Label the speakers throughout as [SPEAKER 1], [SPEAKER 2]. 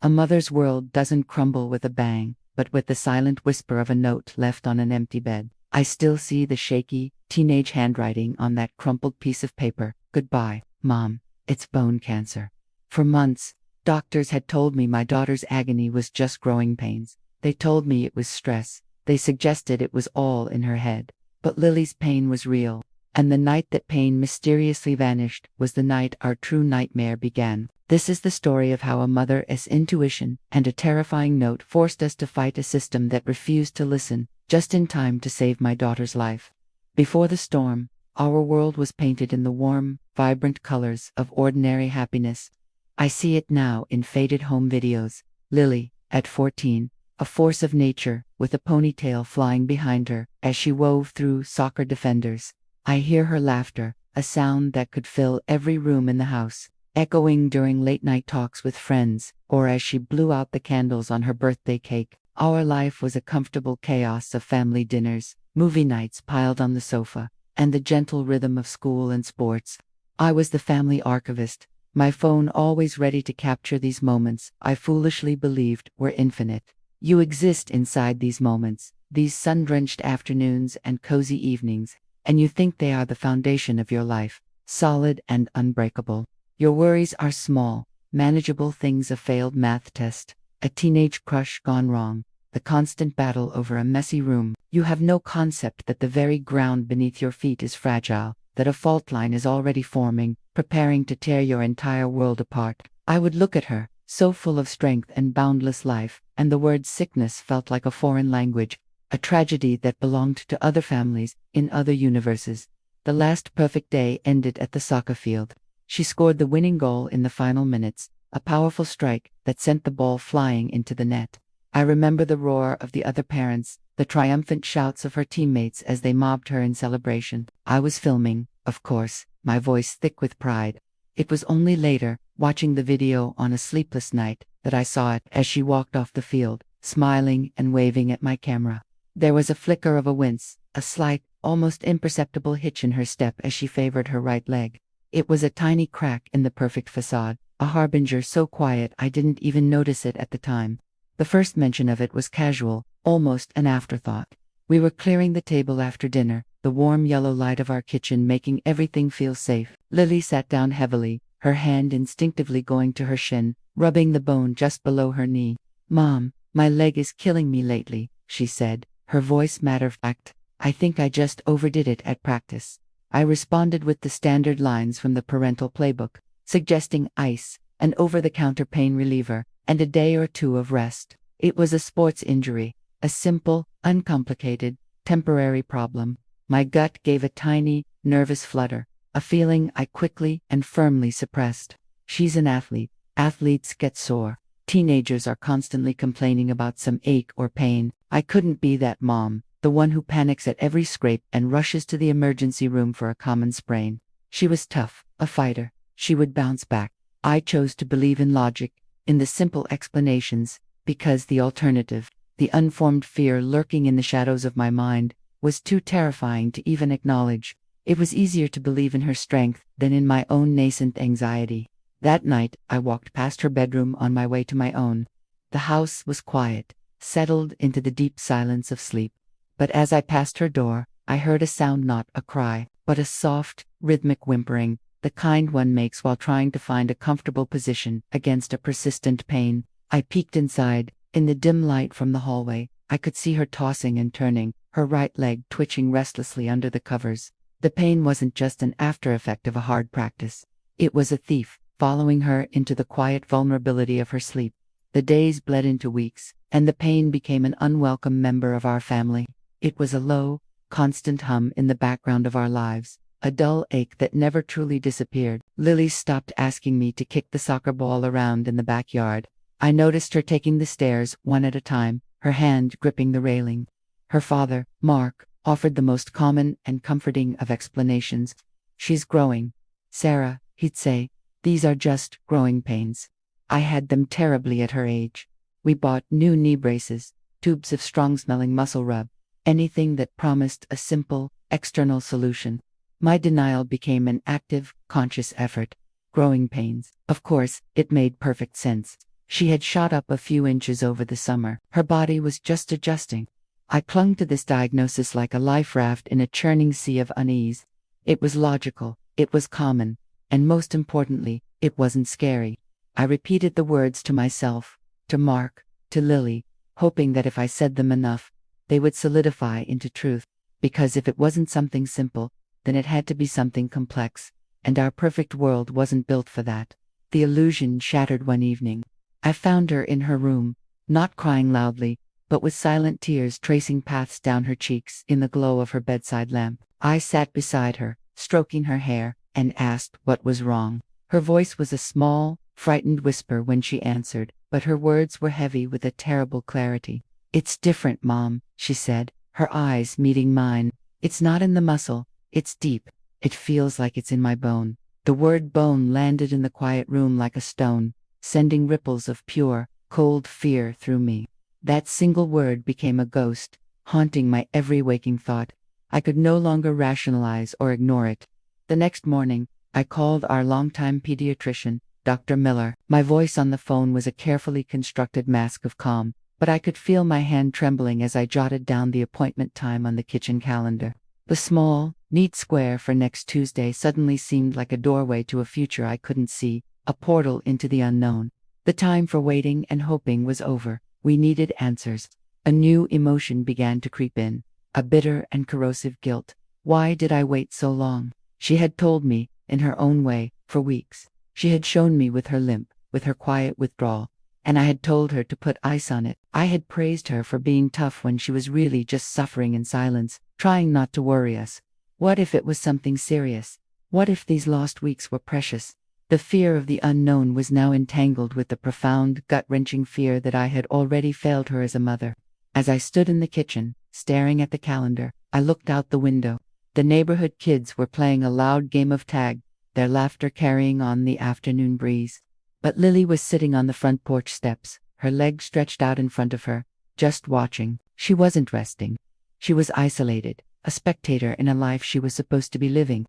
[SPEAKER 1] A mother's world doesn't crumble with a bang, but with the silent whisper of a note left on an empty bed. I still see the shaky, teenage handwriting on that crumpled piece of paper. Goodbye, Mom. It's bone cancer. For months, doctors had told me my daughter's agony was just growing pains. They told me it was stress. They suggested it was all in her head. But Lily's pain was real. And the night that pain mysteriously vanished was the night our true nightmare began. This is the story of how a mother's intuition and a terrifying note forced us to fight a system that refused to listen, just in time to save my daughter's life. Before the storm, our world was painted in the warm, vibrant colors of ordinary happiness. I see it now in faded home videos. Lily, at 14, a force of nature, with a ponytail flying behind her as she wove through soccer defenders. I hear her laughter, a sound that could fill every room in the house, echoing during late-night talks with friends, or as she blew out the candles on her birthday cake. Our life was a comfortable chaos of family dinners, movie nights piled on the sofa, and the gentle rhythm of school and sports. I was the family archivist, my phone always ready to capture these moments I foolishly believed were infinite. You exist inside these moments, these sun-drenched afternoons and cozy evenings, and you think they are the foundation of your life, solid and unbreakable. Your worries are small, manageable things: a failed math test, a teenage crush gone wrong, the constant battle over a messy room. You have no concept that the very ground beneath your feet is fragile, that a fault line is already forming, preparing to tear your entire world apart. I would look at her, so full of strength and boundless life, and the word sickness felt like a foreign language, a tragedy that belonged to other families, in other universes. The last perfect day ended at the soccer field. She scored the winning goal in the final minutes, a powerful strike that sent the ball flying into the net. I remember the roar of the other parents, the triumphant shouts of her teammates as they mobbed her in celebration. I was filming, of course, my voice thick with pride. It was only later, watching the video on a sleepless night, that I saw it as she walked off the field, smiling and waving at my camera. There was a flicker of a wince, a slight, almost imperceptible hitch in her step as she favored her right leg. It was a tiny crack in the perfect facade, a harbinger so quiet I didn't even notice it at the time. The first mention of it was casual, almost an afterthought. We were clearing the table after dinner, the warm yellow light of our kitchen making everything feel safe. Lily sat down heavily, her hand instinctively going to her shin, rubbing the bone just below her knee. "Mom, my leg is killing me lately," she said, her voice matter-of-fact. "I think I just overdid it at practice." I responded with the standard lines from the parental playbook, suggesting ice, an over-the-counter pain reliever, and a day or two of rest. It was a sports injury, a simple, uncomplicated, temporary problem. My gut gave a tiny, nervous flutter, a feeling I quickly and firmly suppressed. She's an athlete. Athletes get sore. Teenagers are constantly complaining about some ache or pain. I couldn't be that mom, the one who panics at every scrape and rushes to the emergency room for a common sprain. She was tough, a fighter. She would bounce back. I chose to believe in logic, in the simple explanations, because the alternative, the unformed fear lurking in the shadows of my mind, was too terrifying to even acknowledge. It was easier to believe in her strength than in my own nascent anxiety. That night, I walked past her bedroom on my way to my own. The house was quiet, settled into the deep silence of sleep. But as I passed her door, I heard a sound, not a cry, but a soft, rhythmic whimpering, the kind one makes while trying to find a comfortable position against a persistent pain. I peeked inside. In the dim light from the hallway, I could see her tossing and turning, her right leg twitching restlessly under the covers. The pain wasn't just an after-effect of a hard practice. It was a thief, following her into the quiet vulnerability of her sleep. The days bled into weeks, and the pain became an unwelcome member of our family. It was a low, constant hum in the background of our lives, a dull ache that never truly disappeared. Lily stopped asking me to kick the soccer ball around in the backyard. I noticed her taking the stairs one at a time, her hand gripping the railing. Her father, Mark, offered the most common and comforting of explanations. "She's growing, Sarah," he'd say. "These are just growing pains." I had them terribly at her age. We bought new knee braces, tubes of strong-smelling muscle rub, anything that promised a simple, external solution. My denial became an active, conscious effort. Growing pains. Of course, it made perfect sense. She had shot up a few inches over the summer. Her body was just adjusting. I clung to this diagnosis like a life raft in a churning sea of unease. It was logical, it was common, and most importantly, it wasn't scary. I repeated the words to myself, to Mark, to Lily, hoping that if I said them enough, they would solidify into truth. Because if it wasn't something simple, then it had to be something complex, and our perfect world wasn't built for that. The illusion shattered one evening. I found her in her room, not crying loudly, but with silent tears tracing paths down her cheeks in the glow of her bedside lamp. I sat beside her, stroking her hair, and asked what was wrong. Her voice was a small, frightened whisper when she answered, but her words were heavy with a terrible clarity. "It's different, Mom," she said, her eyes meeting mine. "It's not in the muscle, it's deep. It feels like it's in my bone." The word bone landed in the quiet room like a stone, sending ripples of pure, cold fear through me. That single word became a ghost, haunting my every waking thought. I could no longer rationalize or ignore it. The next morning, I called our longtime pediatrician, Dr. Miller. My voice on the phone was a carefully constructed mask of calm, but I could feel my hand trembling as I jotted down the appointment time on the kitchen calendar. The small, neat square for next Tuesday suddenly seemed like a doorway to a future I couldn't see, a portal into the unknown. The time for waiting and hoping was over. We needed answers. A new emotion began to creep in, a bitter and corrosive guilt. Why did I wait so long? She had told me, in her own way, for weeks. She had shown me with her limp, with her quiet withdrawal, and I had told her to put ice on it. I had praised her for being tough when she was really just suffering in silence, trying not to worry us. What if it was something serious? What if these lost weeks were precious? The fear of the unknown was now entangled with the profound, gut-wrenching fear that I had already failed her as a mother. As I stood in the kitchen, staring at the calendar, I looked out the window. The neighborhood kids were playing a loud game of tag, their laughter carrying on the afternoon breeze. But Lily was sitting on the front porch steps, her legs stretched out in front of her, just watching. She wasn't resting. She was isolated, a spectator in a life she was supposed to be living.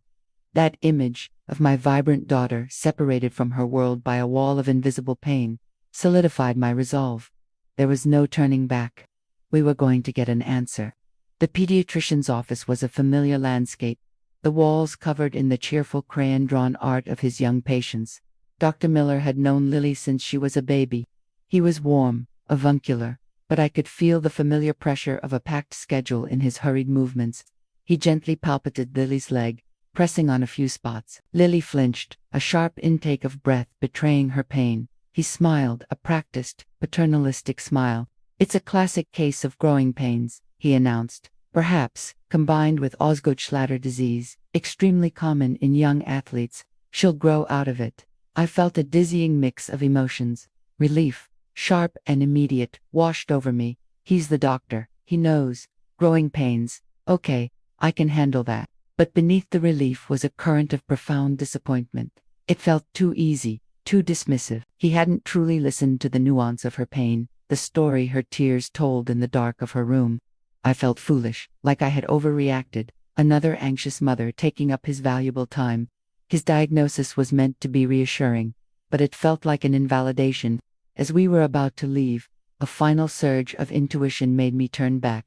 [SPEAKER 1] That image of my vibrant daughter separated from her world by a wall of invisible pain solidified my resolve. There was no turning back. We were going to get an answer. The pediatrician's office was a familiar landscape, the walls covered in the cheerful crayon-drawn art of his young patients. Dr. Miller had known Lily since she was a baby. He was warm, avuncular, but I could feel the familiar pressure of a packed schedule in his hurried movements. He gently palpated Lily's leg, pressing on a few spots. Lily flinched, a sharp intake of breath betraying her pain. He smiled, a practiced, paternalistic smile. "It's a classic case of growing pains," he announced. "Perhaps, combined with Osgood-Schlatter disease, extremely common in young athletes. She'll grow out of it." I felt a dizzying mix of emotions. Relief, sharp and immediate, washed over me. He's the doctor. He knows. Growing pains. Okay, I can handle that. But beneath the relief was a current of profound disappointment. It felt too easy, too dismissive. He hadn't truly listened to the nuance of her pain, the story her tears told in the dark of her room. I felt foolish, like I had overreacted, another anxious mother taking up his valuable time. His diagnosis was meant to be reassuring, but it felt like an invalidation. As we were about to leave, a final surge of intuition made me turn back.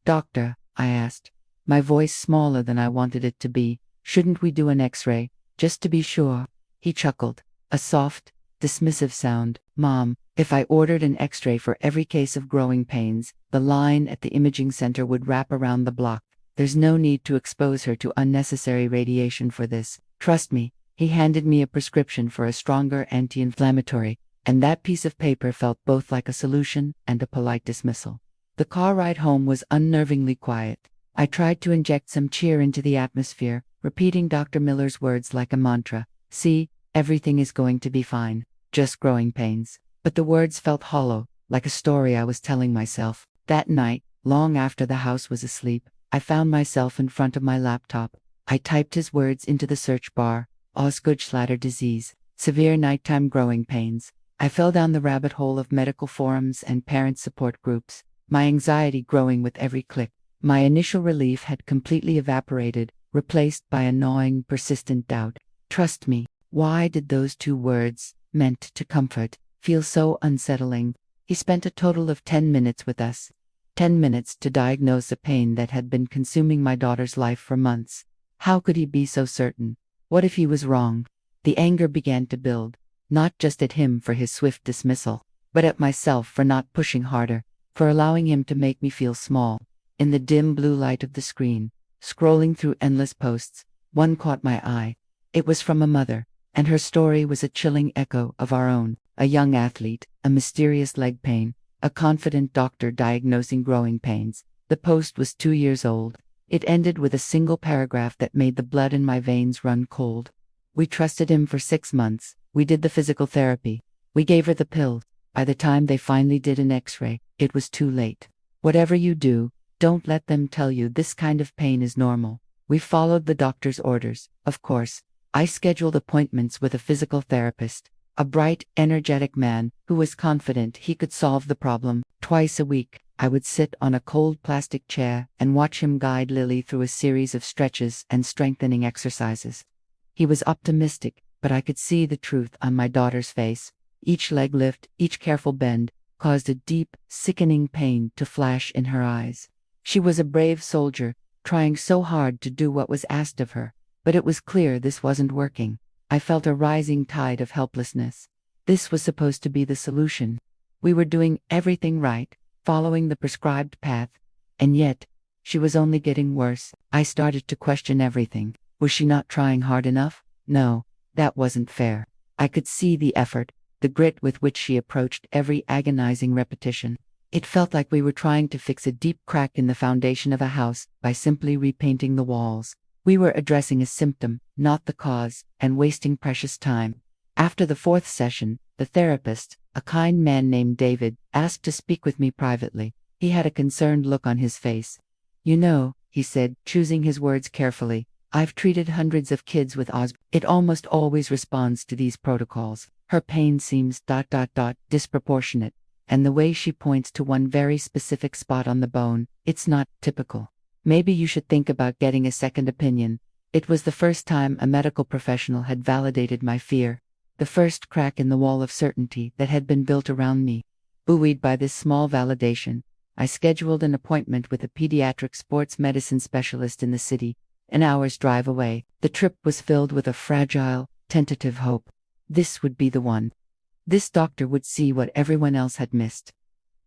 [SPEAKER 1] "Doctor," I asked, my voice smaller than I wanted it to be, "shouldn't we do an X-ray, just to be sure?" He chuckled, a soft, dismissive sound. "Mom, if I ordered an X-ray for every case of growing pains, the line at the imaging center would wrap around the block. There's no need to expose her to unnecessary radiation for this. Trust me." He handed me a prescription for a stronger anti-inflammatory, and that piece of paper felt both like a solution and a polite dismissal. The car ride home was unnervingly quiet. I tried to inject some cheer into the atmosphere, repeating Dr. Miller's words like a mantra. "See, everything is going to be fine. Just growing pains." But the words felt hollow, like a story I was telling myself. That night, long after the house was asleep, I found myself in front of my laptop. I typed his words into the search bar: Osgood-Schlatter disease, severe nighttime growing pains. I fell down the rabbit hole of medical forums and parent support groups, my anxiety growing with every click. My initial relief had completely evaporated, replaced by a gnawing, persistent doubt. Trust me. Why did those two words, meant to comfort, feel so unsettling. He spent a total of 10 minutes with us. 10 minutes to diagnose a pain that had been consuming my daughter's life for months. How could he be so certain? What if he was wrong? The anger began to build, not just at him for his swift dismissal, but at myself for not pushing harder, for allowing him to make me feel small. In the dim blue light of the screen, scrolling through endless posts, one caught my eye. It was from a mother, and her story was a chilling echo of our own. A young athlete, a mysterious leg pain, a confident doctor diagnosing growing pains. The post was 2 years old. It ended with a single paragraph that made the blood in my veins run cold. We trusted him for 6 months. We did the physical therapy. We gave her the pill. By the time they finally did an X-ray, it was too late. Whatever you do, don't let them tell you this kind of pain is normal. We followed the doctor's orders, of course. I scheduled appointments with a physical therapist, a bright, energetic man who was confident he could solve the problem. Twice a week, I would sit on a cold plastic chair and watch him guide Lily through a series of stretches and strengthening exercises. He was optimistic, but I could see the truth on my daughter's face. Each leg lift, each careful bend, caused a deep, sickening pain to flash in her eyes. She was a brave soldier, trying so hard to do what was asked of her, but it was clear this wasn't working. I felt a rising tide of helplessness. This was supposed to be the solution. We were doing everything right, following the prescribed path, and yet, she was only getting worse. I started to question everything. Was she not trying hard enough? No, that wasn't fair. I could see the effort, the grit with which she approached every agonizing repetition. It felt like we were trying to fix a deep crack in the foundation of a house by simply repainting the walls. We were addressing a symptom, not the cause, and wasting precious time. After the 4th session, the therapist, a kind man named David, asked to speak with me privately. He had a concerned look on his face. "You know," he said, choosing his words carefully, "I've treated hundreds of kids with ASB. It almost always responds to these protocols. Her pain seems ... disproportionate, and the way she points to one very specific spot on the bone, it's not typical. Maybe you should think about getting a second opinion." It was the first time a medical professional had validated my fear, the first crack in the wall of certainty that had been built around me. Buoyed by this small validation, I scheduled an appointment with a pediatric sports medicine specialist in the city, an hour's drive away. The trip was filled with a fragile, tentative hope. This would be the one. This doctor would see what everyone else had missed.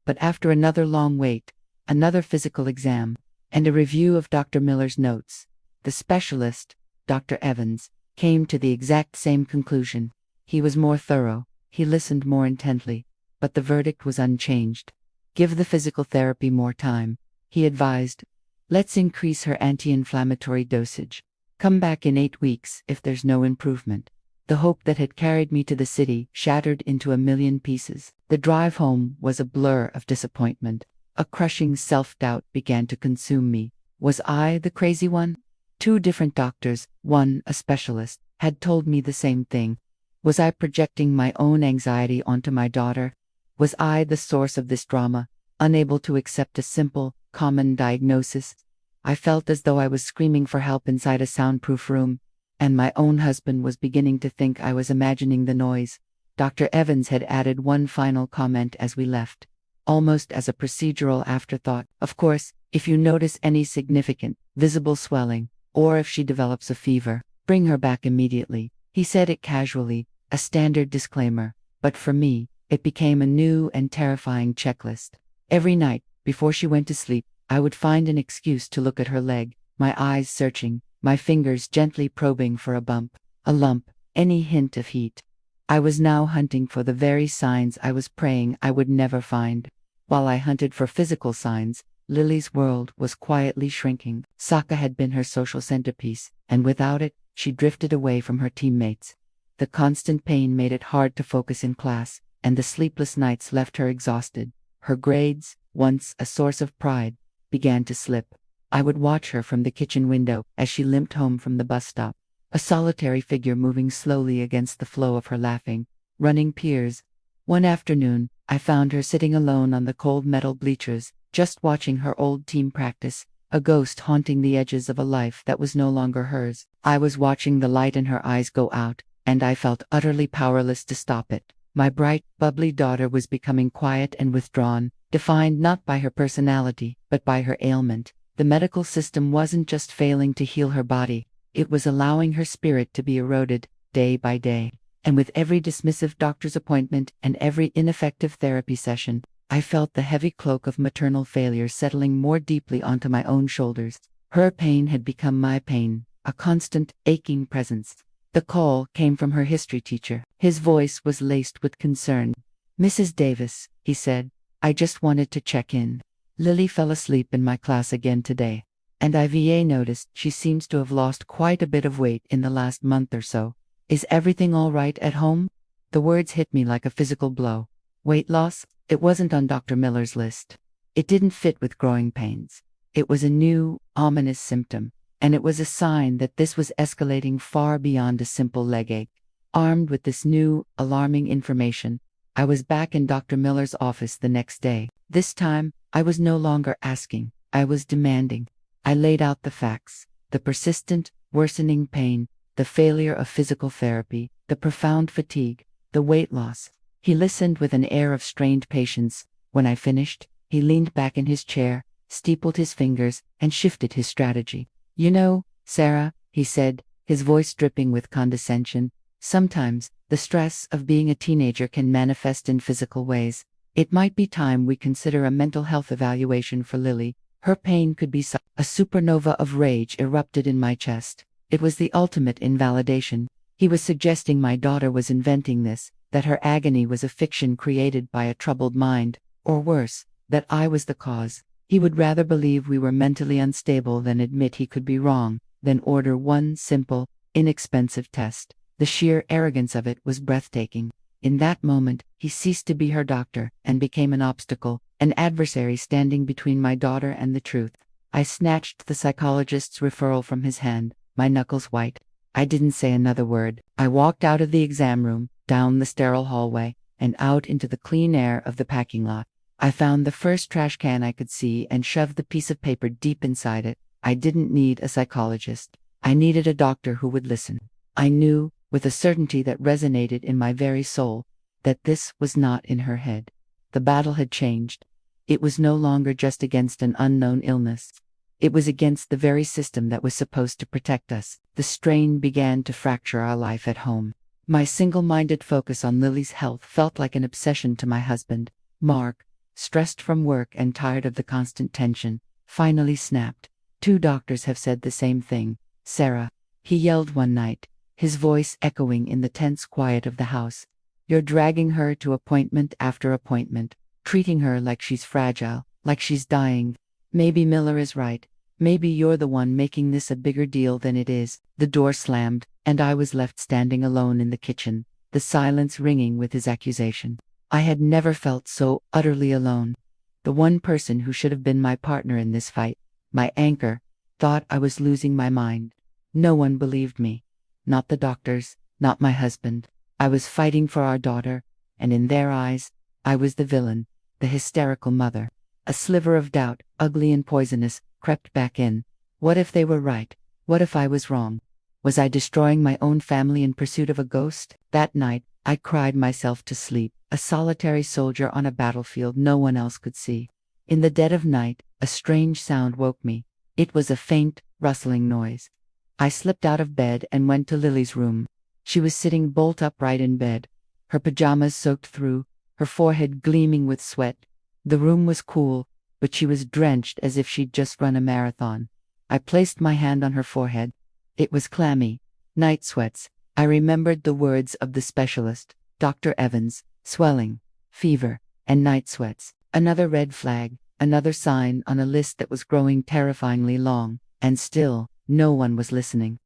[SPEAKER 1] But after another long wait, another physical exam, and a review of Dr. Miller's notes, the specialist, Dr. Evans, came to the exact same conclusion. He was more thorough, he listened more intently, but the verdict was unchanged. Give the physical therapy more time, he advised. Let's increase her anti-inflammatory dosage. Come back in 8 weeks if there's no improvement. The hope that had carried me to the city shattered into a million pieces. The drive home was a blur of disappointment. A crushing self-doubt began to consume me. Was I the crazy one? 2 different doctors, one a specialist, had told me the same thing. Was I projecting my own anxiety onto my daughter? Was I the source of this drama, unable to accept a simple, common diagnosis? I felt as though I was screaming for help inside a soundproof room, and my own husband was beginning to think I was imagining the noise. Dr. Evans had added one final comment as we left, almost as a procedural afterthought. "Of course, if you notice any significant, visible swelling, or if she develops a fever, bring her back immediately." He said it casually, a standard disclaimer, but for me, it became a new and terrifying checklist. Every night, before she went to sleep, I would find an excuse to look at her leg, my eyes searching, my fingers gently probing for a bump, a lump, any hint of heat. I was now hunting for the very signs I was praying I would never find. While I hunted for physical signs, Lily's world was quietly shrinking. Soccer had been her social centerpiece, and without it, she drifted away from her teammates. The constant pain made it hard to focus in class, and the sleepless nights left her exhausted. Her grades, once a source of pride, began to slip. I would watch her from the kitchen window as she limped home from the bus stop, a solitary figure moving slowly against the flow of her laughing, running peers. One afternoon, I found her sitting alone on the cold metal bleachers, just watching her old team practice, a ghost haunting the edges of a life that was no longer hers. I was watching the light in her eyes go out, and I felt utterly powerless to stop it. My bright, bubbly daughter was becoming quiet and withdrawn, defined not by her personality, but by her ailment. The medical system wasn't just failing to heal her body, it was allowing her spirit to be eroded, day by day. And with every dismissive doctor's appointment and every ineffective therapy session, I felt the heavy cloak of maternal failure settling more deeply onto my own shoulders. Her pain had become my pain, a constant, aching presence. The call came from her history teacher. His voice was laced with concern. "Mrs. Davis," he said, "I just wanted to check in. Lily fell asleep in my class again today, and I've noticed she seems to have lost quite a bit of weight in the last month or so. Is everything all right at home?" The words hit me like a physical blow. Weight loss? It wasn't on Dr. Miller's list. It didn't fit with growing pains. It was a new, ominous symptom, and it was a sign that this was escalating far beyond a simple leg ache. Armed with this new, alarming information, I was back in Dr. Miller's office the next day. This time, I was no longer asking, I was demanding. I laid out the facts: the persistent, worsening pain, the failure of physical therapy, the profound fatigue, the weight loss. He listened with an air of strained patience. When I finished, he leaned back in his chair, steepled his fingers, and shifted his strategy. "You know, Sarah," he said, his voice dripping with condescension, "sometimes the stress of being a teenager can manifest in physical ways. It might be time we consider a mental health evaluation for Lily. Her pain could be A supernova of rage erupted in my chest. It was the ultimate invalidation. He was suggesting my daughter was inventing this, that her agony was a fiction created by a troubled mind, or worse, that I was the cause. He would rather believe we were mentally unstable than admit he could be wrong, than order one simple, inexpensive test. The sheer arrogance of it was breathtaking. In that moment, he ceased to be her doctor, and became an obstacle, an adversary standing between my daughter and the truth. I snatched the psychologist's referral from his hand, my knuckles white. I didn't say another word. I walked out of the exam room, down the sterile hallway, and out into the clean air of the parking lot. I found the first trash can I could see and shoved the piece of paper deep inside it. I didn't need a psychologist. I needed a doctor who would listen. I knew, with a certainty that resonated in my very soul, that this was not in her head. The battle had changed. It was no longer just against an unknown illness. It was against the very system that was supposed to protect us. The strain began to fracture our life at home. My single-minded focus on Lily's health felt like an obsession to my husband. Mark, stressed from work and tired of the constant tension, finally snapped. "Two doctors have said the same thing, Sarah," he yelled one night, his voice echoing in the tense quiet of the house. "You're dragging her to appointment after appointment, treating her like she's fragile, like she's dying. Maybe Miller is right. Maybe you're the one making this a bigger deal than it is." The door slammed, and I was left standing alone in the kitchen, the silence ringing with his accusation. I had never felt so utterly alone. The one person who should have been my partner in this fight, my anchor, thought I was losing my mind. No one believed me. Not the doctors, not my husband. I was fighting for our daughter, and in their eyes, I was the villain, the hysterical mother. A sliver of doubt, ugly and poisonous, crept back in. What if they were right? What if I was wrong? Was I destroying my own family in pursuit of a ghost? That night, I cried myself to sleep, a solitary soldier on a battlefield no one else could see. In the dead of night, a strange sound woke me. It was a faint, rustling noise. I slipped out of bed and went to Lily's room. She was sitting bolt upright in bed, her pajamas soaked through, her forehead gleaming with sweat. The room was cool, but she was drenched as if she'd just run a marathon. I placed my hand on her forehead. It was clammy. Night sweats. I remembered the words of the specialist, Dr. Evans: swelling, fever, and night sweats. Another red flag, another sign on a list that was growing terrifyingly long, and still, no one was listening.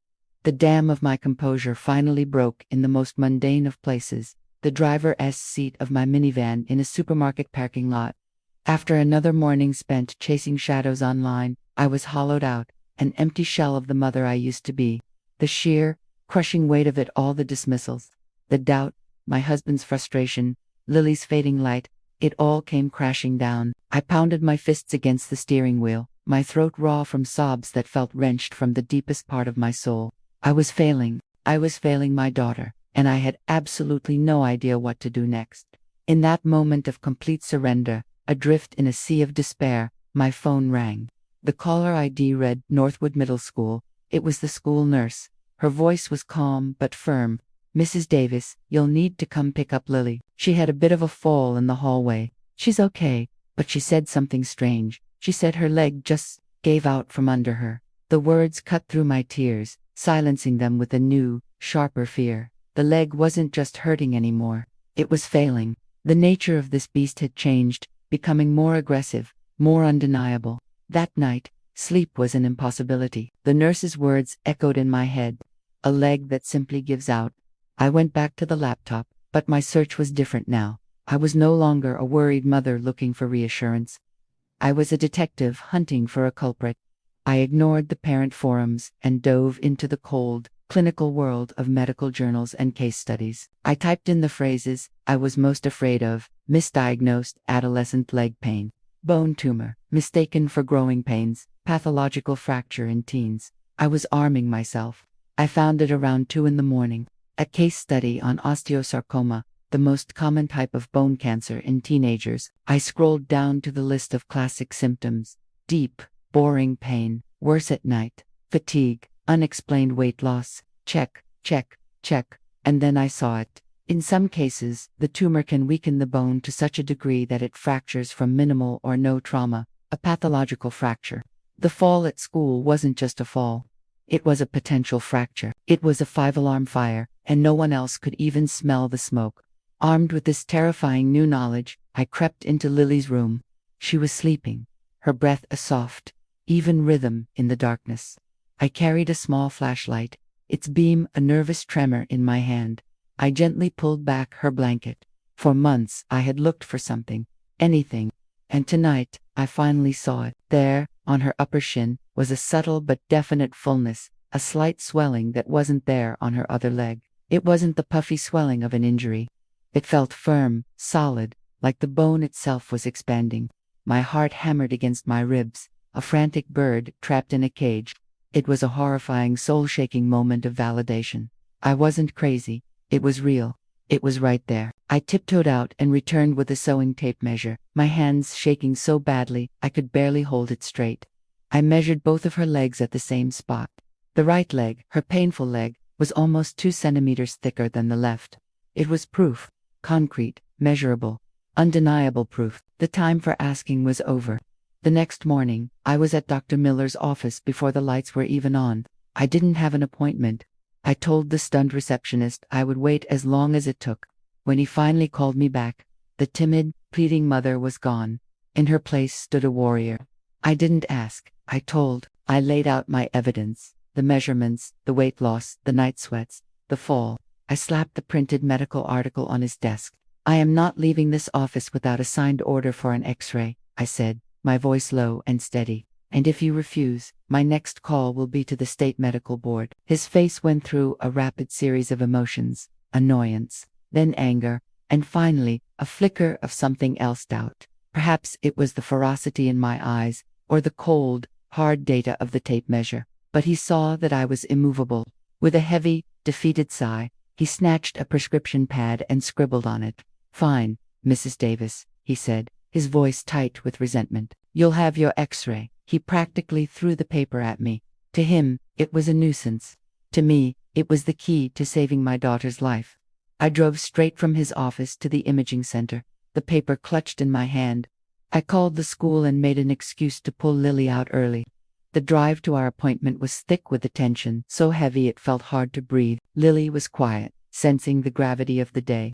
[SPEAKER 1] The dam of my composure finally broke in the most mundane of places, the driver's seat of my minivan in a supermarket parking lot. After another morning spent chasing shadows online, I was hollowed out, an empty shell of the mother I used to be. The sheer, crushing weight of it all, the dismissals, the doubt, my husband's frustration, Lily's fading light, it all came crashing down. I pounded my fists against the steering wheel, my throat raw from sobs that felt wrenched from the deepest part of my soul. I was failing my daughter, and I had absolutely no idea what to do next. In that moment of complete surrender, adrift in a sea of despair, my phone rang. The caller ID read Northwood Middle School. It was the school nurse. Her voice was calm but firm. "Mrs. Davis, you'll need to come pick up Lily. She had a bit of a fall in the hallway. She's okay, but she said something strange. She said her leg just gave out from under her." The words cut through my tears, silencing them with a new, sharper fear. The leg wasn't just hurting anymore. It was failing. The nature of this beast had changed, becoming more aggressive, more undeniable. That night, sleep was an impossibility. The nurse's words echoed in my head. A leg that simply gives out. I went back to the laptop, but my search was different now. I was no longer a worried mother looking for reassurance. I was a detective hunting for a culprit. I ignored the parent forums and dove into the cold, clinical world of medical journals and case studies. I typed in the phrases I was most afraid of: misdiagnosed adolescent leg pain, bone tumor, mistaken for growing pains, pathological fracture in teens. I was arming myself. I found it around 2 in the morning. A case study on osteosarcoma, the most common type of bone cancer in teenagers. I scrolled down to the list of classic symptoms: deep, boring pain, worse at night, fatigue, unexplained weight loss. Check, check, check. And then I saw it. In some cases, the tumor can weaken the bone to such a degree that it fractures from minimal or no trauma, a pathological fracture. The fall at school wasn't just a fall. It was a potential fracture. It was a 5-alarm fire, and no one else could even smell the smoke. Armed with this terrifying new knowledge, I crept into Lily's room. She was sleeping, her breath a soft, even rhythm in the darkness. I carried a small flashlight, its beam a nervous tremor in my hand. I gently pulled back her blanket. For months I had looked for something, anything, and tonight I finally saw it. There, on her upper shin, was a subtle but definite fullness, a slight swelling that wasn't there on her other leg. It wasn't the puffy swelling of an injury. It felt firm, solid, like the bone itself was expanding. My heart hammered against my ribs, a frantic bird trapped in a cage. It was a horrifying, soul-shaking moment of validation. I wasn't crazy. It was real. It was right there. I tiptoed out and returned with a sewing tape measure, my hands shaking so badly I could barely hold it straight. I measured both of her legs at the same spot. The right leg, her painful leg, was almost 2 centimeters thicker than the left. It was proof. Concrete, measurable, undeniable proof. The time for asking was over. The next morning, I was at Dr. Miller's office before the lights were even on. I didn't have an appointment. I told the stunned receptionist I would wait as long as it took. When he finally called me back, the timid, pleading mother was gone. In her place stood a warrior. I didn't ask. I told. I laid out my evidence. The measurements, the weight loss, the night sweats, the fall. I slapped the printed medical article on his desk. "I am not leaving this office without a signed order for an X-ray," I said, my voice low and steady. "And if you refuse, my next call will be to the state medical board." His face went through a rapid series of emotions: annoyance, then anger, and finally, a flicker of something else: doubt. Perhaps it was the ferocity in my eyes, or the cold, hard data of the tape measure. But he saw that I was immovable. With a heavy, defeated sigh, he snatched a prescription pad and scribbled on it. "Fine, Mrs. Davis," he said, his voice tight with resentment. "You'll have your X-ray." He practically threw the paper at me. To him, it was a nuisance. To me, it was the key to saving my daughter's life. I drove straight from his office to the imaging center, the paper clutched in my hand. I called the school and made an excuse to pull Lily out early. The drive to our appointment was thick with attention, so heavy it felt hard to breathe. Lily was quiet, sensing the gravity of the day.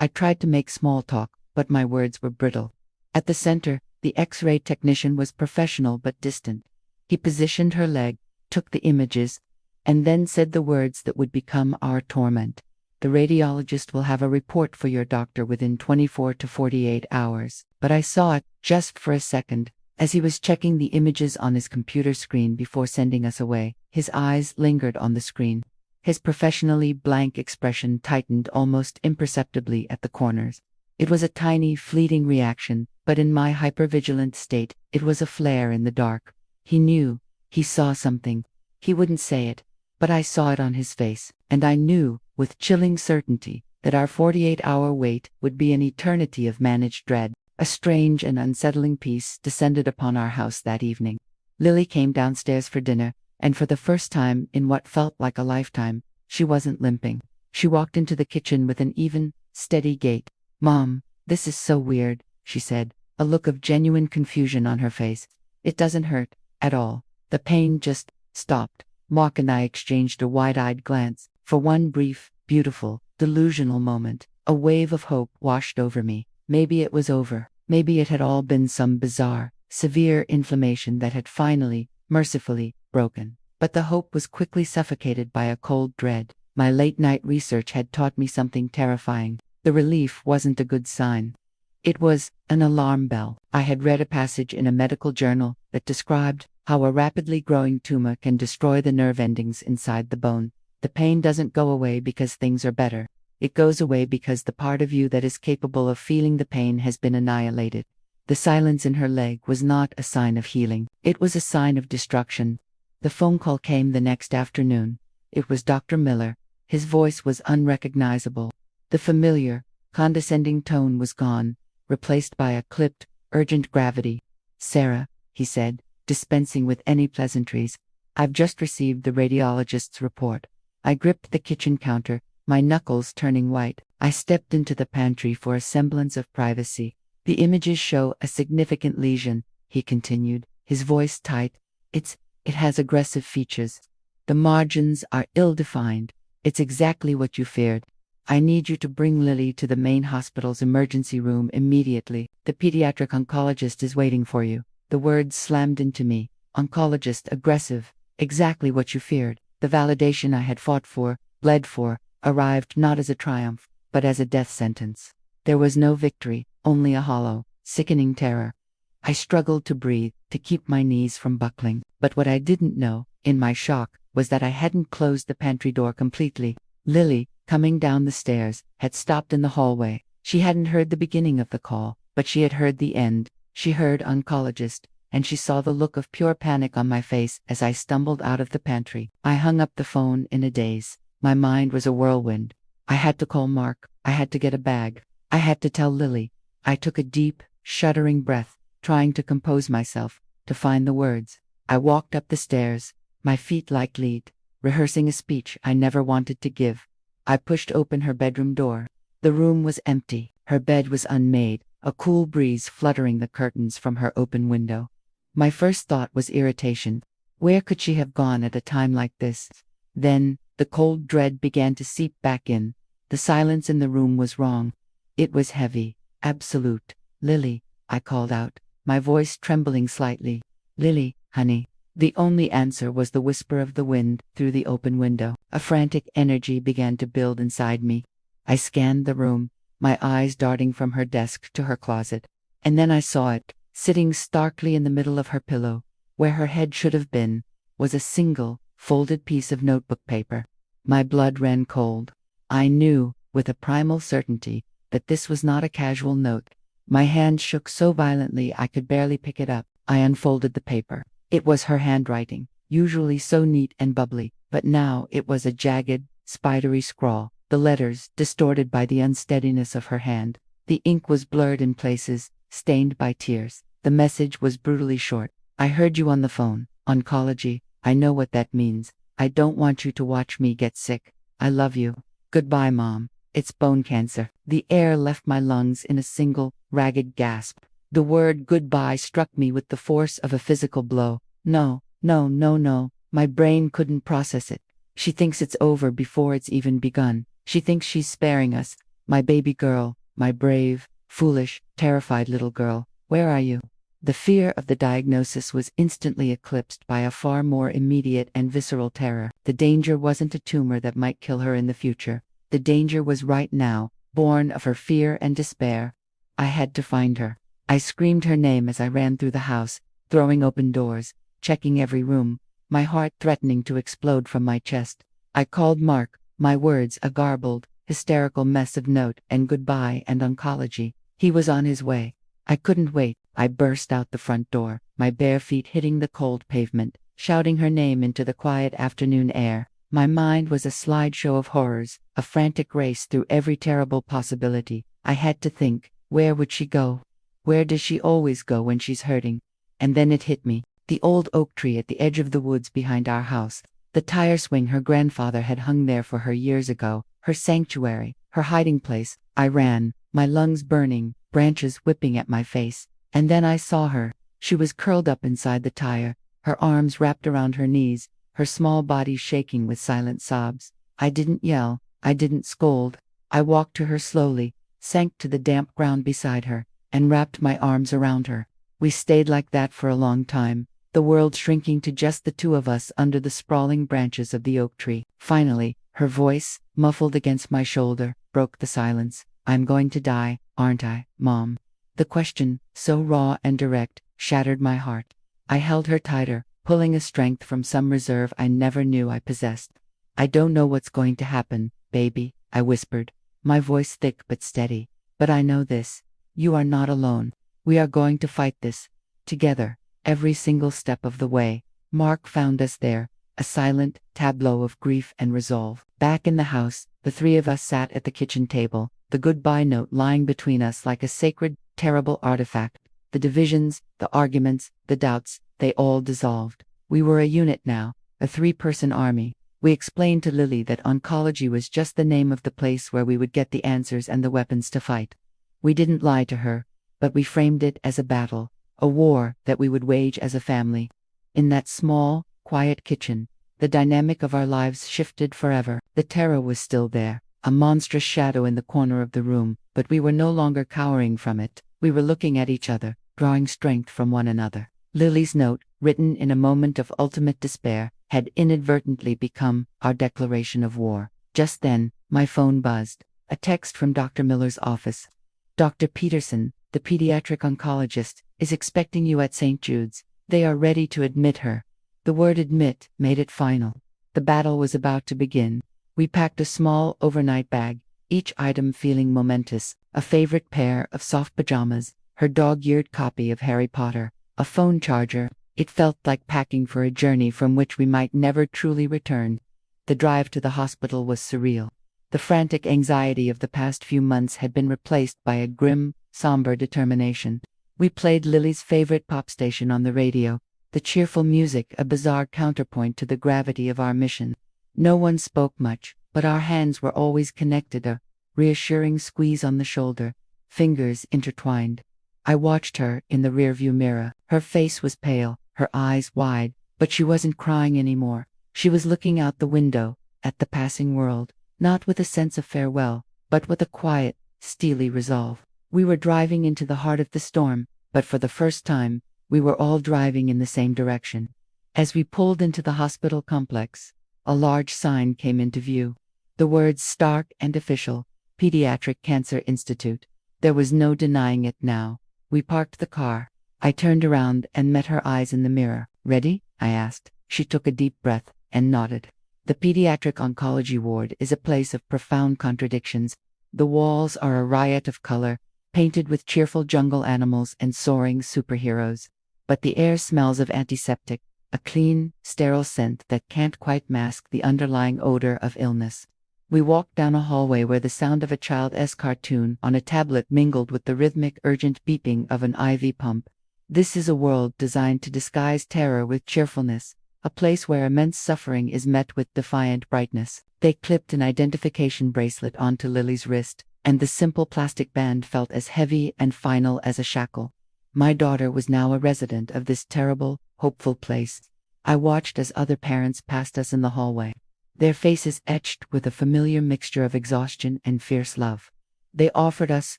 [SPEAKER 1] I tried to make small talk, but my words were brittle. At the center, the X-ray technician was professional but distant. He positioned her leg, took the images, and then said the words that would become our torment. "The radiologist will have a report for your doctor within 24 to 48 hours. But I saw it, just for a second. As he was checking the images on his computer screen before sending us away, his eyes lingered on the screen. His professionally blank expression tightened almost imperceptibly at the corners. It was a tiny, fleeting reaction, but in my hypervigilant state, it was a flare in the dark. He knew. He saw something. He wouldn't say it, but I saw it on his face. and I knew, with chilling certainty, that our 48-hour wait would be an eternity of managed dread. A strange and unsettling peace descended upon our house that evening. Lily came downstairs for dinner, and for the first time in what felt like a lifetime, she wasn't limping. She walked into the kitchen with an even, steady gait. "Mom, this is so weird," she said, a look of genuine confusion on her face. "It doesn't hurt at all. The pain just stopped." Mark and I exchanged a wide-eyed glance. For one brief, beautiful, delusional moment, a wave of hope washed over me. Maybe it was over. Maybe it had all been some bizarre, severe inflammation that had finally, mercifully, broken. But the hope was quickly suffocated by a cold dread. My late-night research had taught me something terrifying. The relief wasn't a good sign. It was an alarm bell. I had read a passage in a medical journal that described how a rapidly growing tumor can destroy the nerve endings inside the bone. The pain doesn't go away because things are better. It goes away because the part of you that is capable of feeling the pain has been annihilated. The silence in her leg was not a sign of healing. It was a sign of destruction. The phone call came the next afternoon. It was Dr. Miller. His voice was unrecognizable. The familiar, condescending tone was gone, replaced by a clipped, urgent gravity. "Sarah," he said, dispensing with any pleasantries, "I've just received the radiologist's report." I gripped the kitchen counter, my knuckles turning white. I stepped into the pantry for a semblance of privacy. "The images show a significant lesion," he continued, his voice tight. It has aggressive features. The margins are ill-defined. It's exactly what you feared. I need you to bring Lily to the main hospital's emergency room immediately. The pediatric oncologist is waiting for you." The words slammed into me. Oncologist, aggressive. Exactly what you feared. The validation I had fought for, bled for, arrived not as a triumph, but as a death sentence. There was no victory, only a hollow, sickening terror. I struggled to breathe, to keep my knees from buckling. But what I didn't know, in my shock, was that I hadn't closed the pantry door completely. Lily, coming down the stairs, had stopped in the hallway. She hadn't heard the beginning of the call, but she had heard the end. She heard oncologist, and she saw the look of pure panic on my face as I stumbled out of the pantry. I hung up the phone in a daze. My mind was a whirlwind. I had to call Mark. I had to get a bag. I had to tell Lily. I took a deep, shuddering breath, trying to compose myself, to find the words. I walked up the stairs, my feet like lead, rehearsing a speech I never wanted to give. I pushed open her bedroom door. The room was empty. Her bed was unmade, a cool breeze fluttering the curtains from her open window. My first thought was irritation. Where could she have gone at a time like this? Then, the cold dread began to seep back in. The silence in the room was wrong. It was heavy, absolute. "Lily," I called out, my voice trembling slightly. "Lily, honey." The only answer was the whisper of the wind through the open window. A frantic energy began to build inside me. I scanned the room, my eyes darting from her desk to her closet. And then I saw it, sitting starkly in the middle of her pillow, where her head should have been, was a single, folded piece of notebook paper. My blood ran cold. I knew, with a primal certainty, that this was not a casual note. My hand shook so violently I could barely pick it up. I unfolded the paper. It was her handwriting, usually so neat and bubbly, but now it was a jagged, spidery scrawl, the letters distorted by the unsteadiness of her hand. The ink was blurred in places, stained by tears. The message was brutally short. "I heard you on the phone. Oncology. I know what that means. I don't want you to watch me get sick. I love you. Goodbye, Mom. It's bone cancer." The air left my lungs in a single, ragged gasp. The word goodbye struck me with the force of a physical blow. No, no, no, no. My brain couldn't process it. She thinks it's over before it's even begun. She thinks she's sparing us. My baby girl, my brave, foolish, terrified little girl. Where are you? The fear of the diagnosis was instantly eclipsed by a far more immediate and visceral terror. The danger wasn't a tumor that might kill her in the future. The danger was right now, born of her fear and despair. I had to find her. I screamed her name as I ran through the house, throwing open doors, checking every room, my heart threatening to explode from my chest. I called Mark, my words a garbled, hysterical mess of note and goodbye and oncology. He was on his way. I couldn't wait. I burst out the front door, my bare feet hitting the cold pavement, shouting her name into the quiet afternoon air. My mind was a slideshow of horrors, a frantic race through every terrible possibility. I had to think, where would she go? Where does she always go when she's hurting? And then it hit me. The old oak tree at the edge of the woods behind our house. The tire swing her grandfather had hung there for her years ago. Her sanctuary, her hiding place. I ran, my lungs burning, branches whipping at my face. And then I saw her. She was curled up inside the tire, her arms wrapped around her knees, her small body shaking with silent sobs. I didn't yell, I didn't scold. I walked to her slowly, sank to the damp ground beside her, and wrapped my arms around her. We stayed like that for a long time, the world shrinking to just the two of us under the sprawling branches of the oak tree. Finally, her voice, muffled against my shoulder, broke the silence. I'm going to die, aren't I, Mom? The question, so raw and direct, shattered my heart. I held her tighter, pulling a strength from some reserve I never knew I possessed. I don't know what's going to happen, baby, I whispered, my voice thick but steady. But I know this. You are not alone. We are going to fight this. Together, every single step of the way. Mark found us there, a silent tableau of grief and resolve. Back in the house, the three of us sat at the kitchen table, the goodbye note lying between us like a sacred, terrible artifact. The divisions, the arguments, the doubts, they all dissolved. We were a unit now, a three-person army. We explained to Lily that oncology was just the name of the place where we would get the answers and the weapons to fight. We didn't lie to her, but we framed it as a battle, a war that we would wage as a family. In that small, quiet kitchen, the dynamic of our lives shifted forever. The terror was still there, a monstrous shadow in the corner of the room, but we were no longer cowering from it. We were looking at each other, drawing strength from one another. Lily's note, written in a moment of ultimate despair, had inadvertently become our declaration of war. Just then, my phone buzzed. A text from Dr. Miller's office. Dr. Peterson, the pediatric oncologist, is expecting you at St. Jude's. They are ready to admit her. The word admit made it final. The battle was about to begin. We packed a small overnight bag, each item feeling momentous, a favorite pair of soft pajamas, her dog-eared copy of Harry Potter, a phone charger. It felt like packing for a journey from which we might never truly return. The drive to the hospital was surreal. The frantic anxiety of the past few months had been replaced by a grim, somber determination. We played Lily's favorite pop station on the radio, the cheerful music a bizarre counterpoint to the gravity of our mission. No one spoke much, but our hands were always connected, a reassuring squeeze on the shoulder, fingers intertwined. I watched her in the rearview mirror. Her face was pale, her eyes wide, but she wasn't crying anymore. She was looking out the window, at the passing world, not with a sense of farewell, but with a quiet, steely resolve. We were driving into the heart of the storm, but for the first time, we were all driving in the same direction. As we pulled into the hospital complex, a large sign came into view. The words stark and official, Pediatric Cancer Institute. There was no denying it now. We parked the car. I turned around and met her eyes in the mirror. Ready? I asked. She took a deep breath and nodded. The pediatric oncology ward is a place of profound contradictions. The walls are a riot of color, painted with cheerful jungle animals and soaring superheroes. But the air smells of antiseptic, a clean, sterile scent that can't quite mask the underlying odor of illness. We walked down a hallway where the sound of a child's cartoon on a tablet mingled with the rhythmic, urgent beeping of an IV pump. This is a world designed to disguise terror with cheerfulness, a place where immense suffering is met with defiant brightness. They clipped an identification bracelet onto Lily's wrist, and the simple plastic band felt as heavy and final as a shackle. My daughter was now a resident of this terrible, hopeful place. I watched as other parents passed us in the hallway, their faces etched with a familiar mixture of exhaustion and fierce love. They offered us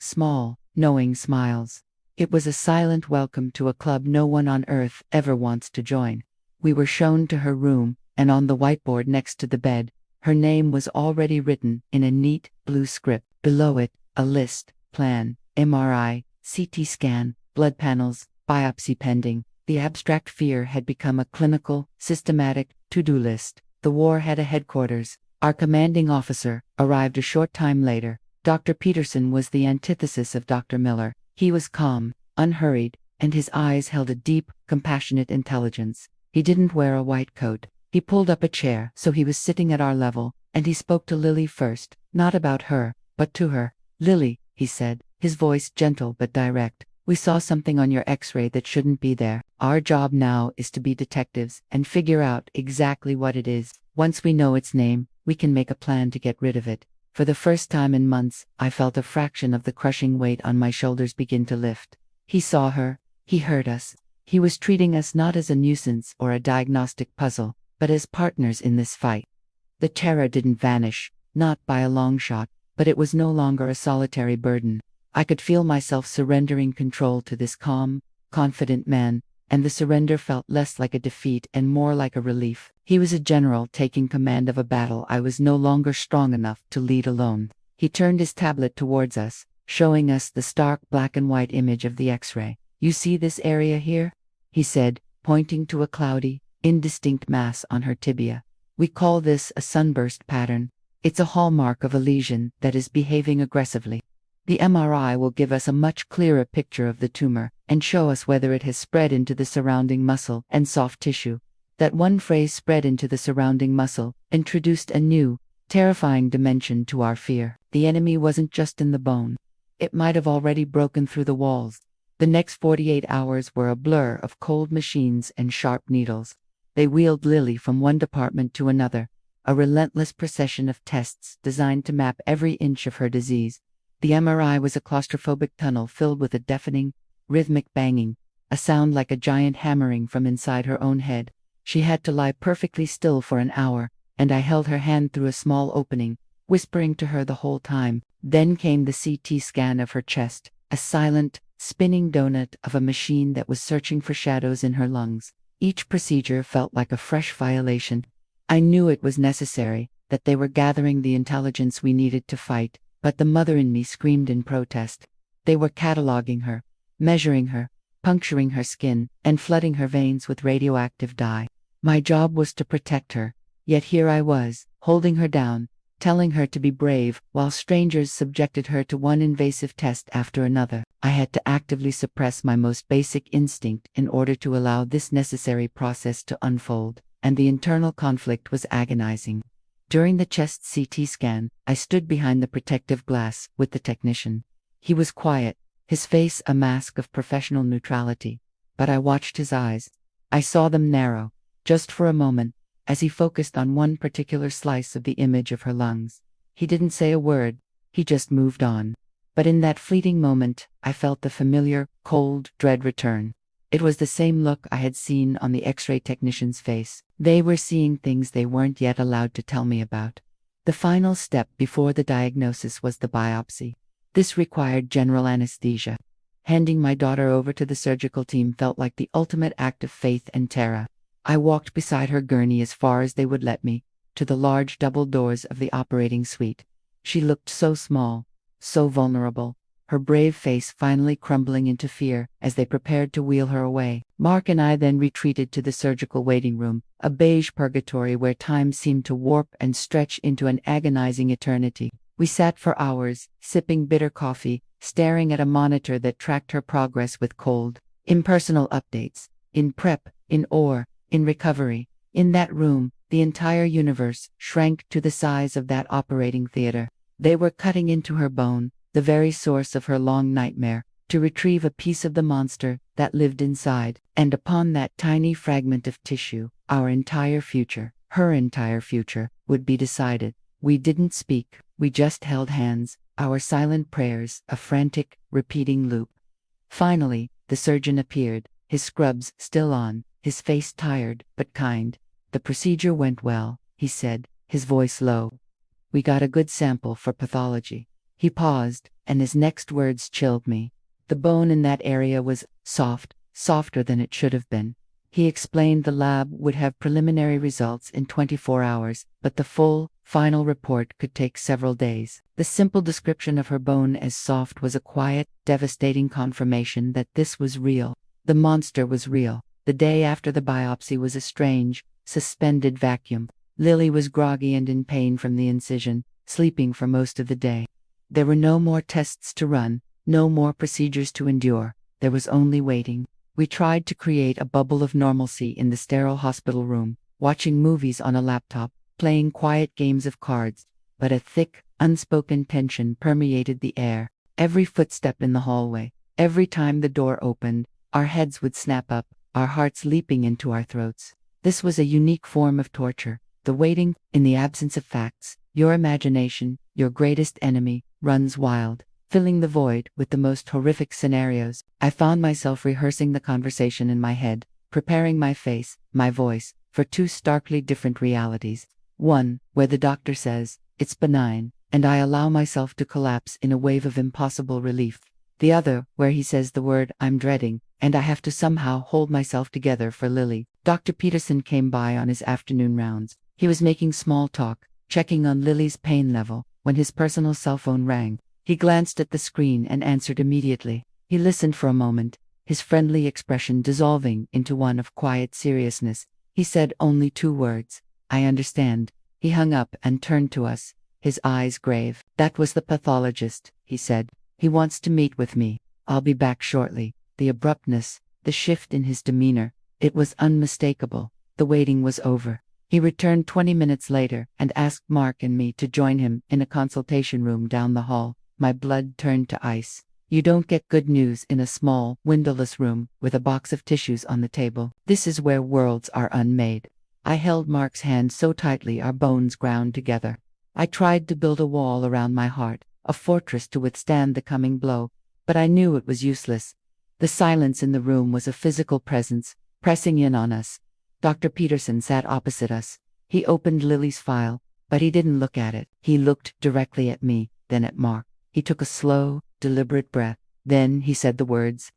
[SPEAKER 1] small, knowing smiles. It was a silent welcome to a club no one on earth ever wants to join. We were shown to her room, and on the whiteboard next to the bed, her name was already written in a neat, blue script. Below it, a list, plan, MRI, CT scan, blood panels, biopsy pending. The abstract fear had become a clinical, systematic, to-do list. The war had a headquarters. Our commanding officer arrived a short time later. Dr. Peterson was the antithesis of Dr. Miller. He was calm, unhurried, and his eyes held a deep, compassionate intelligence. He didn't wear a white coat. He pulled up a chair so he was sitting at our level, and he spoke to Lily first, not about her, but to her. "Lily," he said, his voice gentle but direct, "we saw something on your X-ray that shouldn't be there. Our job now is to be detectives and figure out exactly what it is. Once we know its name, we can make a plan to get rid of it." For the first time in months, I felt a fraction of the crushing weight on my shoulders begin to lift. He saw her. He heard us. He was treating us not as a nuisance or a diagnostic puzzle, but as partners in this fight. The terror didn't vanish, not by a long shot, but it was no longer a solitary burden. I could feel myself surrendering control to this calm, confident man, and the surrender felt less like a defeat and more like a relief. He was a general taking command of a battle I was no longer strong enough to lead alone. He turned his tablet towards us, showing us the stark black and white image of the X-ray. "You see this area here?" he said, pointing to a cloudy, indistinct mass on her tibia. "We call this a sunburst pattern. It's a hallmark of a lesion that is behaving aggressively. The MRI will give us a much clearer picture of the tumor and show us whether it has spread into the surrounding muscle and soft tissue." That one phrase, "spread into the surrounding muscle," introduced a new, terrifying dimension to our fear. The enemy wasn't just in the bone. It might have already broken through the walls. The next 48 hours were a blur of cold machines and sharp needles. They wheeled Lily from one department to another, a relentless procession of tests designed to map every inch of her disease. The MRI was a claustrophobic tunnel filled with a deafening, rhythmic banging, a sound like a giant hammering from inside her own head. She had to lie perfectly still for an hour, and I held her hand through a small opening, whispering to her the whole time. Then came the CT scan of her chest, a silent, spinning donut of a machine that was searching for shadows in her lungs. Each procedure felt like a fresh violation. I knew it was necessary, that they were gathering the intelligence we needed to fight, but the mother in me screamed in protest. They were cataloging her, measuring her, puncturing her skin, and flooding her veins with radioactive dye. My job was to protect her, yet here I was, holding her down, telling her to be brave, while strangers subjected her to one invasive test after another. I had to actively suppress my most basic instinct in order to allow this necessary process to unfold, and the internal conflict was agonizing. During the chest CT scan, I stood behind the protective glass with the technician. He was quiet, his face a mask of professional neutrality, but I watched his eyes. I saw them narrow, just for a moment, as he focused on one particular slice of the image of her lungs. He didn't say a word, he just moved on. But in that fleeting moment, I felt the familiar, cold dread return. It was the same look I had seen on the X-ray technician's face. They were seeing things they weren't yet allowed to tell me about. The final step before the diagnosis was the biopsy. This required general anesthesia. Handing my daughter over to the surgical team felt like the ultimate act of faith and terror. I walked beside her gurney as far as they would let me, to the large double doors of the operating suite. She looked so small, so vulnerable, her brave face finally crumbling into fear as they prepared to wheel her away. Mark and I then retreated to the surgical waiting room, a beige purgatory where time seemed to warp and stretch into an agonizing eternity. We sat for hours, sipping bitter coffee, staring at a monitor that tracked her progress with cold, impersonal updates, in prep, in OR, in recovery. In that room, the entire universe shrank to the size of that operating theater. They were cutting into her bone, the very source of her long nightmare, to retrieve a piece of the monster that lived inside, and upon that tiny fragment of tissue, our entire future, her entire future, would be decided. We didn't speak, we just held hands, our silent prayers a frantic, repeating loop. Finally, the surgeon appeared, his scrubs still on, his face tired but kind. "The procedure went well," he said, his voice low. "We got a good sample for pathology." He paused, and his next words chilled me. The bone in that area was soft, softer than it should have been. He explained the lab would have preliminary results in 24 hours, but the full, final report could take several days. The simple description of her bone as soft was a quiet, devastating confirmation that this was real. The monster was real. The day after the biopsy was a strange, suspended vacuum. Lily was groggy and in pain from the incision, sleeping for most of the day. There were no more tests to run, no more procedures to endure. There was only waiting. We tried to create a bubble of normalcy in the sterile hospital room, watching movies on a laptop, playing quiet games of cards, but a thick, unspoken tension permeated the air. Every footstep in the hallway, every time the door opened, our heads would snap up, our hearts leaping into our throats. This was a unique form of torture, the waiting, in the absence of facts. Your imagination, your greatest enemy, runs wild, filling the void with the most horrific scenarios. I found myself rehearsing the conversation in my head, preparing my face, my voice, for two starkly different realities. One, where the doctor says, "It's benign," and I allow myself to collapse in a wave of impossible relief. The other, where he says the word I'm dreading, and I have to somehow hold myself together for Lily. Dr. Peterson came by on his afternoon rounds. He was making small talk, checking on Lily's pain level, when his personal cell phone rang. He glanced at the screen and answered immediately. He listened for a moment, his friendly expression dissolving into one of quiet seriousness. He said only 2 words, "I understand." He hung up and turned to us, his eyes grave. "That was the pathologist," he said. "He wants to meet with me. I'll be back shortly." The abruptness, the shift in his demeanor, it was unmistakable. The waiting was over. He returned 20 minutes later and asked Mark and me to join him in a consultation room down the hall. My blood turned to ice. You don't get good news in a small, windowless room with a box of tissues on the table. This is where worlds are unmade. I held Mark's hand so tightly our bones ground together. I tried to build a wall around my heart, a fortress to withstand the coming blow, but I knew it was useless. The silence in the room was a physical presence, pressing in on us. Dr. Peterson sat opposite us. He opened Lily's file, but he didn't look at it. He looked directly at me, then at Mark. He took a slow, deliberate breath. Then he said the words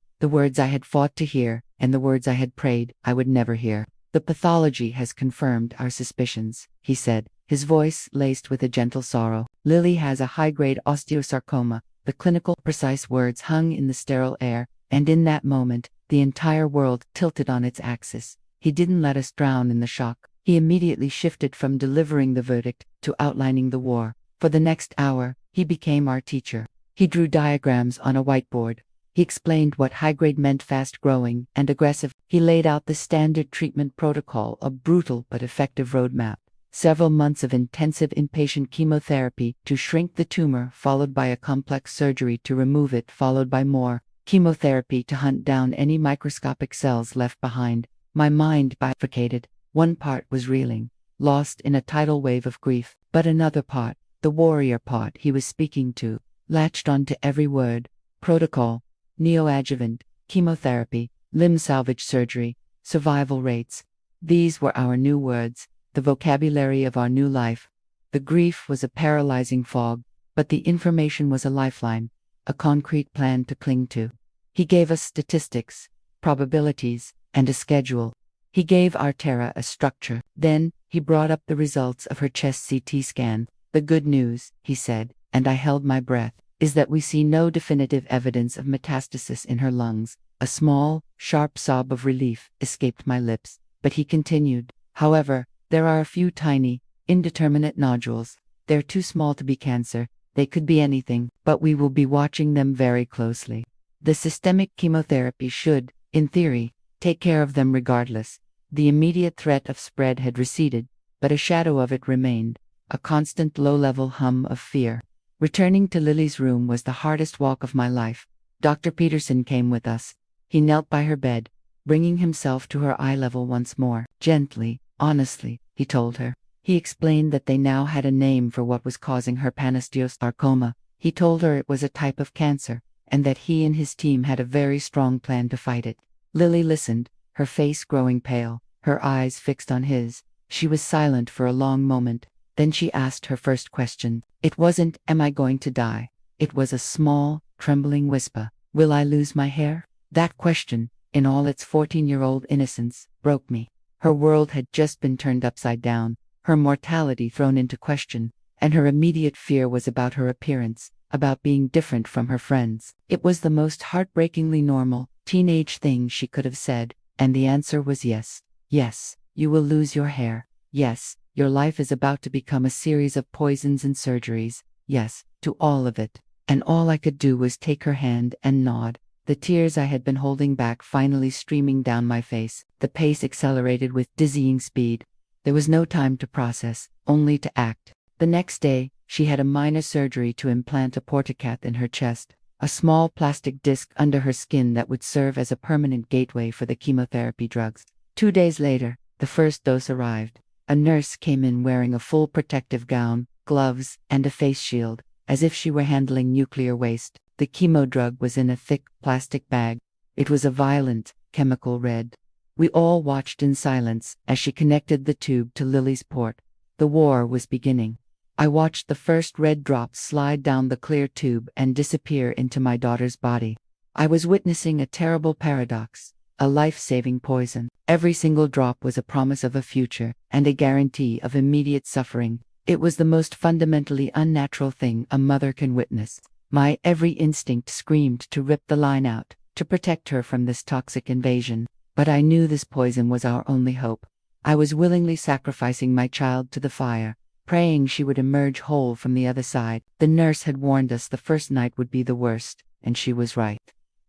[SPEAKER 1] I had fought to hear, and the words I had prayed I would never hear. "The pathology has confirmed our suspicions," he said, his voice laced with a gentle sorrow. "Lily has a high-grade osteosarcoma." The clinical, precise words hung in the sterile air, and in that moment, the entire world tilted on its axis. He didn't let us drown in the shock. He immediately shifted from delivering the verdict to outlining the war. For the next hour, he became our teacher. He drew diagrams on a whiteboard. He explained what high-grade meant: fast-growing and aggressive. He laid out the standard treatment protocol, a brutal but effective roadmap. Several months of intensive inpatient chemotherapy to shrink the tumor, followed by a complex surgery to remove it, followed by more chemotherapy to hunt down any microscopic cells left behind. My mind bifurcated. One part was reeling, lost in a tidal wave of grief, but another part, the warrior part he was speaking to, latched onto every word. Protocol, neoadjuvant, chemotherapy, limb salvage surgery, survival rates. These were our new words, the vocabulary of our new life. The grief was a paralyzing fog, but the information was a lifeline, a concrete plan to cling to. He gave us statistics, probabilities, and a schedule. He gave Artera a structure. Then, he brought up the results of her chest CT scan. "The good news," he said, and I held my breath, "is that we see no definitive evidence of metastasis in her lungs." A small, sharp sob of relief escaped my lips, but he continued, "However, there are a few tiny, indeterminate nodules. They're too small to be cancer. They could be anything, but we will be watching them very closely. The systemic chemotherapy should, in theory, take care of them regardless." The immediate threat of spread had receded, but a shadow of it remained, a constant low-level hum of fear. Returning to Lily's room was the hardest walk of my life. Dr. Peterson came with us. He knelt by her bed, bringing himself to her eye level once more. Gently, honestly, he told her. He explained that they now had a name for what was causing her panosteosarcoma. He told her it was a type of cancer, and that he and his team had a very strong plan to fight it. Lily listened, her face growing pale, her eyes fixed on his. She was silent for a long moment. Then she asked her first question. It wasn't, "Am I going to die?" It was a small, trembling whisper. "Will I lose my hair?" That question, in all its 14-year-old innocence, broke me. Her world had just been turned upside down, her mortality thrown into question, and her immediate fear was about her appearance, about being different from her friends. It was the most heartbreakingly normal, teenage thing she could have said, and the answer was yes. Yes, you will lose your hair. Yes, your life is about to become a series of poisons and surgeries. Yes, to all of it. And all I could do was take her hand and nod. The tears I had been holding back finally streaming down my face. The pace accelerated with dizzying speed. There was no time to process, only to act. The next day, she had a minor surgery to implant a portacath in her chest, a small plastic disc under her skin that would serve as a permanent gateway for the chemotherapy drugs. 2 days later, the first dose arrived. A nurse came in wearing a full protective gown, gloves, and a face shield, as if she were handling nuclear waste. The chemo drug was in a thick plastic bag. It was a violent, chemical red. We all watched in silence as she connected the tube to Lily's port. The war was beginning. I watched the first red drops slide down the clear tube and disappear into my daughter's body. I was witnessing a terrible paradox, a life-saving poison. Every single drop was a promise of a future and a guarantee of immediate suffering. It was the most fundamentally unnatural thing a mother can witness. My every instinct screamed to rip the line out, to protect her from this toxic invasion. But I knew this poison was our only hope. I was willingly sacrificing my child to the fire, praying she would emerge whole from the other side. The nurse had warned us the first night would be the worst, and she was right.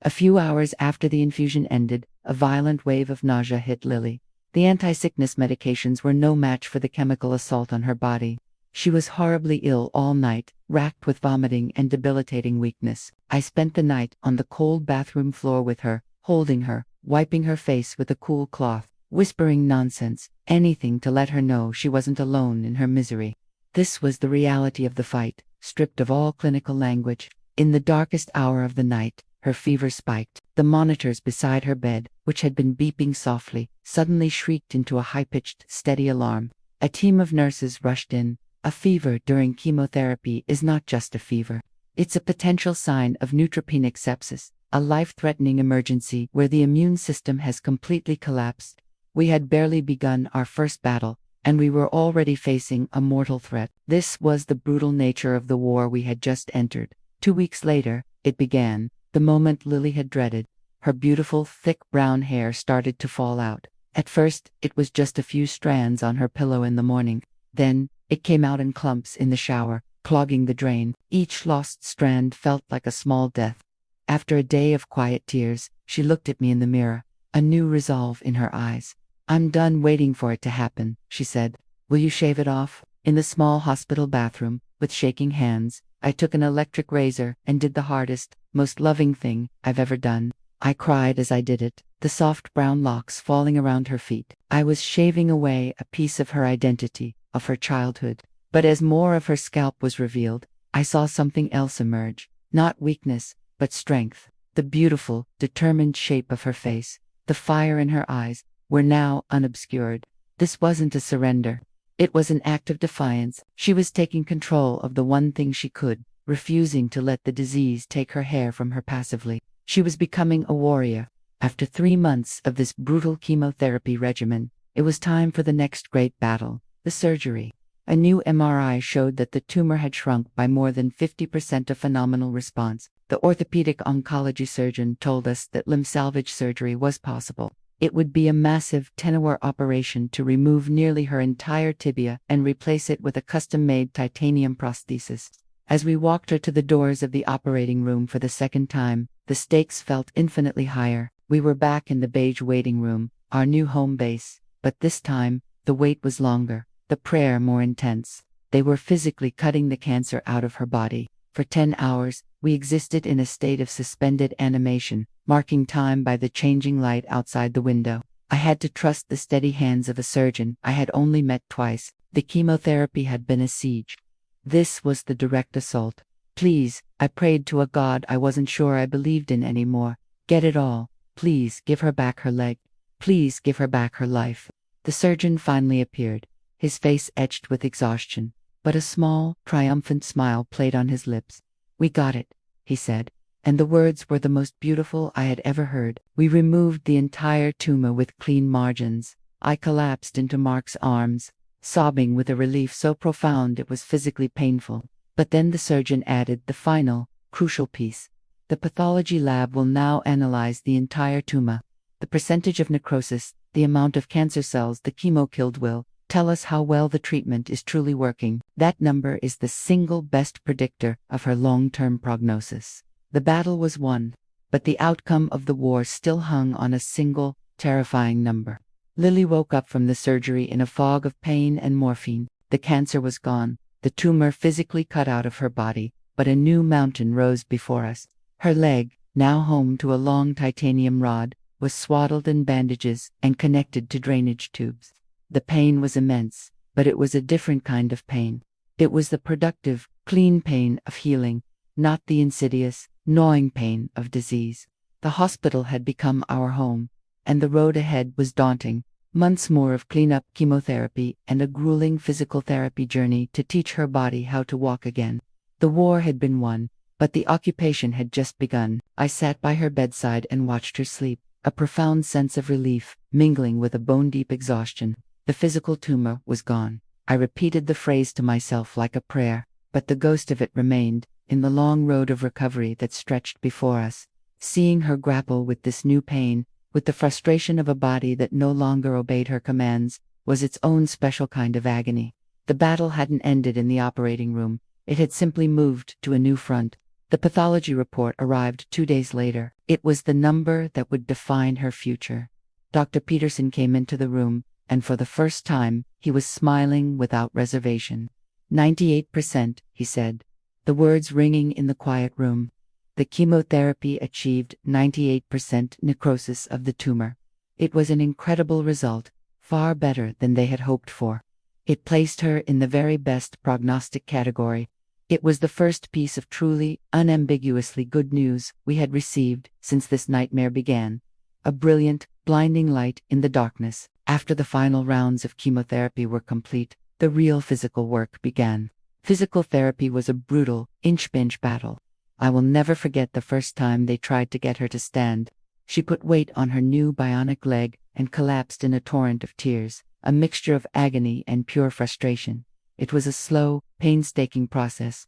[SPEAKER 1] A few hours after the infusion ended, a violent wave of nausea hit Lily. The anti-sickness medications were no match for the chemical assault on her body. She was horribly ill all night, racked with vomiting and debilitating weakness. I spent the night on the cold bathroom floor with her, holding her, wiping her face with a cool cloth, whispering nonsense, anything to let her know she wasn't alone in her misery. This was the reality of the fight, stripped of all clinical language. In the darkest hour of the night, her fever spiked. The monitors beside her bed, which had been beeping softly, suddenly shrieked into a high-pitched, steady alarm. A team of nurses rushed in. A fever during chemotherapy is not just a fever. It's a potential sign of neutropenic sepsis, a life-threatening emergency where the immune system has completely collapsed. We had barely begun our first battle, and we were already facing a mortal threat. This was the brutal nature of the war we had just entered. 2 weeks later, it began, the moment Lily had dreaded. Her beautiful, thick brown hair started to fall out. At first, it was just a few strands on her pillow in the morning. Then, it came out in clumps in the shower, clogging the drain. Each lost strand felt like a small death. After a day of quiet tears, she looked at me in the mirror, a new resolve in her eyes. "I'm done waiting for it to happen," she said. "Will you shave it off?" In the small hospital bathroom, with shaking hands, I took an electric razor and did the hardest, most loving thing I've ever done. I cried as I did it, the soft brown locks falling around her feet. I was shaving away a piece of her identity, of her childhood. But as more of her scalp was revealed, I saw something else emerge. Not weakness, but strength. The beautiful, determined shape of her face, the fire in her eyes, were now unobscured. This wasn't a surrender. It was an act of defiance. She was taking control of the one thing she could, refusing to let the disease take her hair from her passively. She was becoming a warrior. After 3 months of this brutal chemotherapy regimen, it was time for the next great battle, the surgery. A new MRI showed that the tumor had shrunk by more than 50%, a phenomenal response. The orthopedic oncology surgeon told us that limb salvage surgery was possible. It would be a massive 10-hour operation to remove nearly her entire tibia and replace it with a custom-made titanium prosthesis. As we walked her to the doors of the operating room for the second time, the stakes felt infinitely higher. We were back in the beige waiting room, our new home base, but this time, the wait was longer, the prayer more intense. They were physically cutting the cancer out of her body. For 10 hours, we existed in a state of suspended animation, marking time by the changing light outside the window. I had to trust the steady hands of a surgeon I had only met twice. The chemotherapy had been a siege. This was the direct assault. "Please," I prayed to a God I wasn't sure I believed in anymore. "Get it all. Please give her back her leg. Please give her back her life." The surgeon finally appeared, his face etched with exhaustion, but a small, triumphant smile played on his lips. "We got it," he said, and the words were the most beautiful I had ever heard. We removed the entire tumor with clean margins. I collapsed into Mark's arms, sobbing with a relief so profound it was physically painful. But then the surgeon added the final, crucial piece. "The pathology lab will now analyze the entire tumor. The percentage of necrosis, the amount of cancer cells the chemo killed will tell us how well the treatment is truly working. That number is the single best predictor of her long-term prognosis." The battle was won, but the outcome of the war still hung on a single, terrifying number. Lily woke up from the surgery in a fog of pain and morphine. The cancer was gone, the tumor physically cut out of her body, but a new mountain rose before us. Her leg, now home to a long titanium rod, was swaddled in bandages and connected to drainage tubes. The pain was immense, but it was a different kind of pain. It was the productive, clean pain of healing, not the insidious, gnawing pain of disease. The hospital had become our home, and the road ahead was daunting. Months more of cleanup, chemotherapy, and a grueling physical therapy journey to teach her body how to walk again. The war had been won, but the occupation had just begun. I sat by her bedside and watched her sleep, a profound sense of relief, mingling with a bone-deep exhaustion. The physical tumor was gone. I repeated the phrase to myself like a prayer, but the ghost of it remained, in the long road of recovery that stretched before us. Seeing her grapple with this new pain, with the frustration of a body that no longer obeyed her commands, was its own special kind of agony. The battle hadn't ended in the operating room. It had simply moved to a new front. The pathology report arrived 2 days later. It was the number that would define her future. Dr. Peterson came into the room, and for the first time, he was smiling without reservation. 98%, he said, the words ringing in the quiet room. The chemotherapy achieved 98% necrosis of the tumor. It was an incredible result, far better than they had hoped for. It placed her in the very best prognostic category. It was the first piece of truly, unambiguously good news we had received since this nightmare began. A brilliant, blinding light in the darkness. After the final rounds of chemotherapy were complete, the real physical work began. Physical therapy was a brutal, inch-by-inch battle. I will never forget the first time they tried to get her to stand. She put weight on her new bionic leg and collapsed in a torrent of tears, a mixture of agony and pure frustration. It was a slow, painstaking process.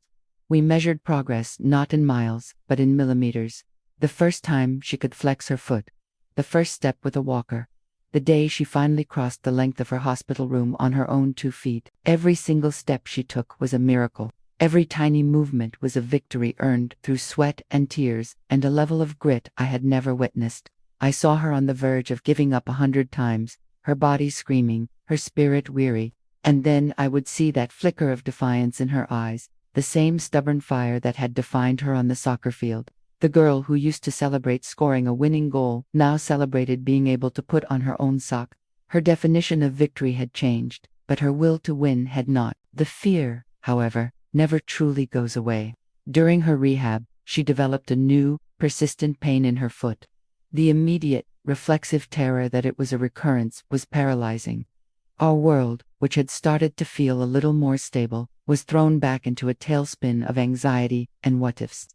[SPEAKER 1] We measured progress not in miles, but in millimeters. The first time she could flex her foot. The first step with a walker. The day she finally crossed the length of her hospital room on her own 2 feet. Every single step she took was a miracle. Every tiny movement was a victory earned through sweat and tears and a level of grit I had never witnessed. I saw her on the verge of giving up 100 times, her body screaming, her spirit weary, and then I would see that flicker of defiance in her eyes, the same stubborn fire that had defined her on the soccer field. The girl who used to celebrate scoring a winning goal now celebrated being able to put on her own sock. Her definition of victory had changed, but her will to win had not. The fear, however, never truly goes away. During her rehab, she developed a new, persistent pain in her foot. The immediate, reflexive terror that it was a recurrence was paralyzing. Our world, which had started to feel a little more stable, was thrown back into a tailspin of anxiety and what-ifs.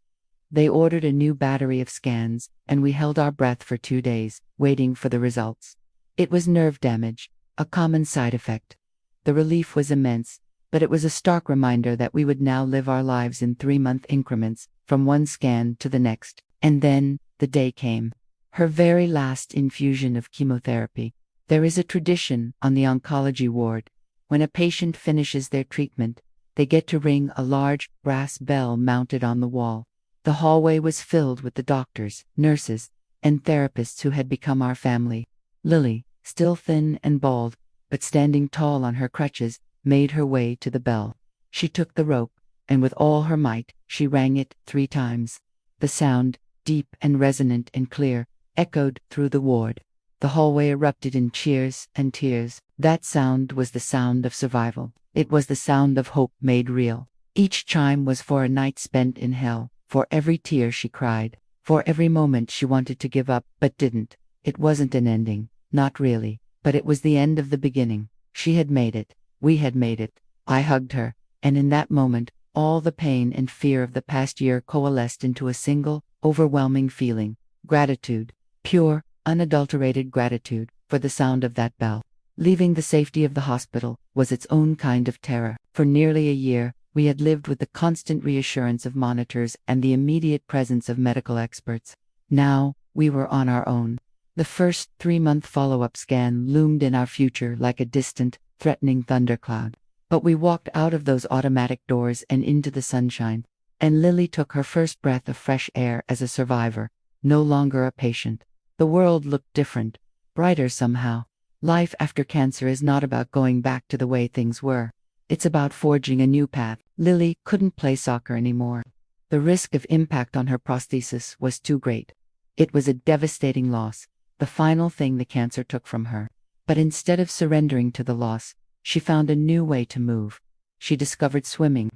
[SPEAKER 1] They ordered a new battery of scans, and we held our breath for 2 days, waiting for the results. It was nerve damage, a common side effect. The relief was immense, but it was a stark reminder that we would now live our lives in 3-month increments, from one scan to the next. And then, the day came. Her very last infusion of chemotherapy. There is a tradition on the oncology ward. When a patient finishes their treatment, they get to ring a large, brass bell mounted on the wall. The hallway was filled with the doctors, nurses, and therapists who had become our family. Lily, still thin and bald, but standing tall on her crutches, made her way to the bell. She took the rope, and with all her might, she rang it 3 times. The sound, deep and resonant and clear, echoed through the ward. The hallway erupted in cheers and tears. That sound was the sound of survival. It was the sound of hope made real. Each chime was for a night spent in hell, for every tear she cried, for every moment she wanted to give up but didn't. It wasn't an ending, not really, but it was the end of the beginning. She had made it. We had made it. I hugged her, and in that moment, all the pain and fear of the past year coalesced into a single, overwhelming feeling: gratitude, pure, unadulterated gratitude, for the sound of that bell. Leaving the safety of the hospital was its own kind of terror. For nearly a year, we had lived with the constant reassurance of monitors and the immediate presence of medical experts. Now, we were on our own. The first 3-month follow-up scan loomed in our future like a distant, threatening thundercloud. But we walked out of those automatic doors and into the sunshine, and Lily took her first breath of fresh air as a survivor, no longer a patient. The world looked different, brighter somehow. Life after cancer is not about going back to the way things were. It's about forging a new path. Lily couldn't play soccer anymore. The risk of impact on her prosthesis was too great. It was a devastating loss, the final thing the cancer took from her. But instead of surrendering to the loss, she found a new way to move. She discovered swimming.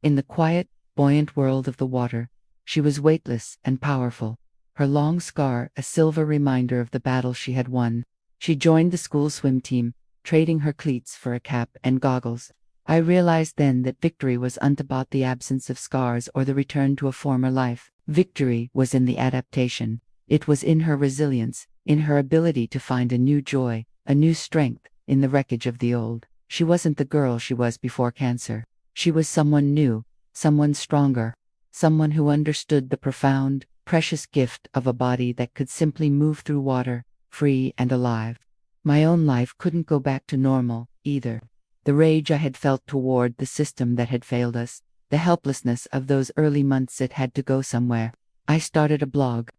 [SPEAKER 1] In the quiet, buoyant world of the water, she was weightless and powerful, her long scar a silver reminder of the battle she had won. She joined the school swim team, trading her cleats for a cap and goggles. I realized then that victory wasn't about the absence of scars or the return to a former life. Victory was in the adaptation. It was in her resilience, in her ability to find a new joy, a new strength, in the wreckage of the old. She wasn't the girl she was before cancer. She was someone new, someone stronger, someone who understood the profound, precious gift of a body that could simply move through water, free and alive. My own life couldn't go back to normal, either. The rage I had felt toward the system that had failed us, the helplessness of those early months it had to go somewhere. I started a blog.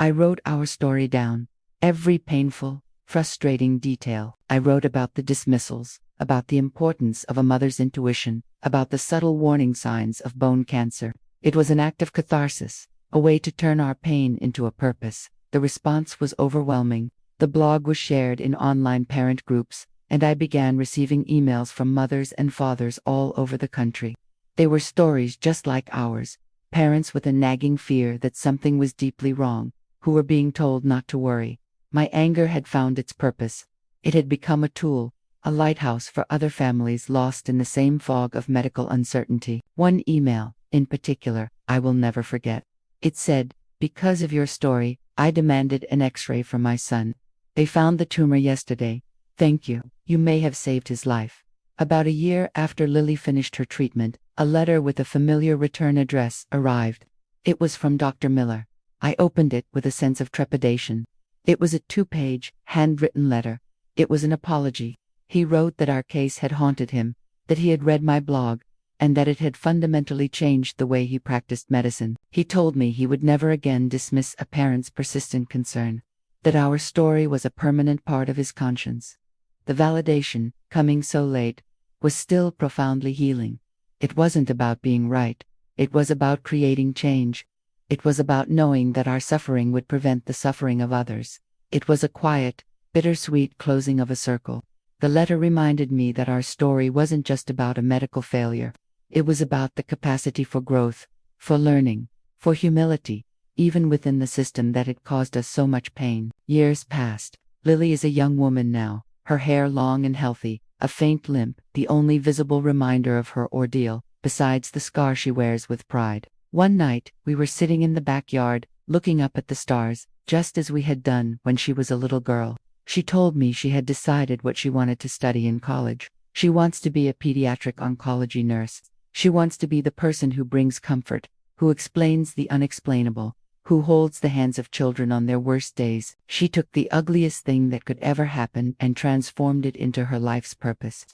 [SPEAKER 1] I wrote our story down. Every painful, frustrating detail. I wrote about the dismissals, about the importance of a mother's intuition, about the subtle warning signs of bone cancer. It was an act of catharsis, a way to turn our pain into a purpose. The response was overwhelming. The blog was shared in online parent groups, and I began receiving emails from mothers and fathers all over the country. They were stories just like ours, parents with a nagging fear that something was deeply wrong, who were being told not to worry. My anger had found its purpose. It had become a tool, a lighthouse for other families lost in the same fog of medical uncertainty. One email, in particular, I will never forget. It said, "Because of your story, I demanded an X-ray for my son. They found the tumor yesterday. Thank you. You may have saved his life." About a year after Lily finished her treatment, a letter with a familiar return address arrived. It was from Dr. Miller. I opened it with a sense of trepidation. It was a 2-page, handwritten letter. It was an apology. He wrote that our case had haunted him, that he had read my blog, and that it had fundamentally changed the way he practiced medicine. He told me he would never again dismiss a parent's persistent concern, that our story was a permanent part of his conscience. The validation, coming so late, was still profoundly healing. It wasn't about being right. It was about creating change. It was about knowing that our suffering would prevent the suffering of others. It was a quiet, bittersweet closing of a circle. The letter reminded me that our story wasn't just about a medical failure. It was about the capacity for growth, for learning, for humility, even within the system that had caused us so much pain. Years passed. Lily is a young woman now, her hair long and healthy, a faint limp, the only visible reminder of her ordeal, besides the scar she wears with pride. One night, we were sitting in the backyard, looking up at the stars, just as we had done when she was a little girl. She told me she had decided what she wanted to study in college. She wants to be a pediatric oncology nurse. She wants to be the person who brings comfort, who explains the unexplainable, who holds the hands of children on their worst days. She took the ugliest thing that could ever happen and transformed it into her life's purpose.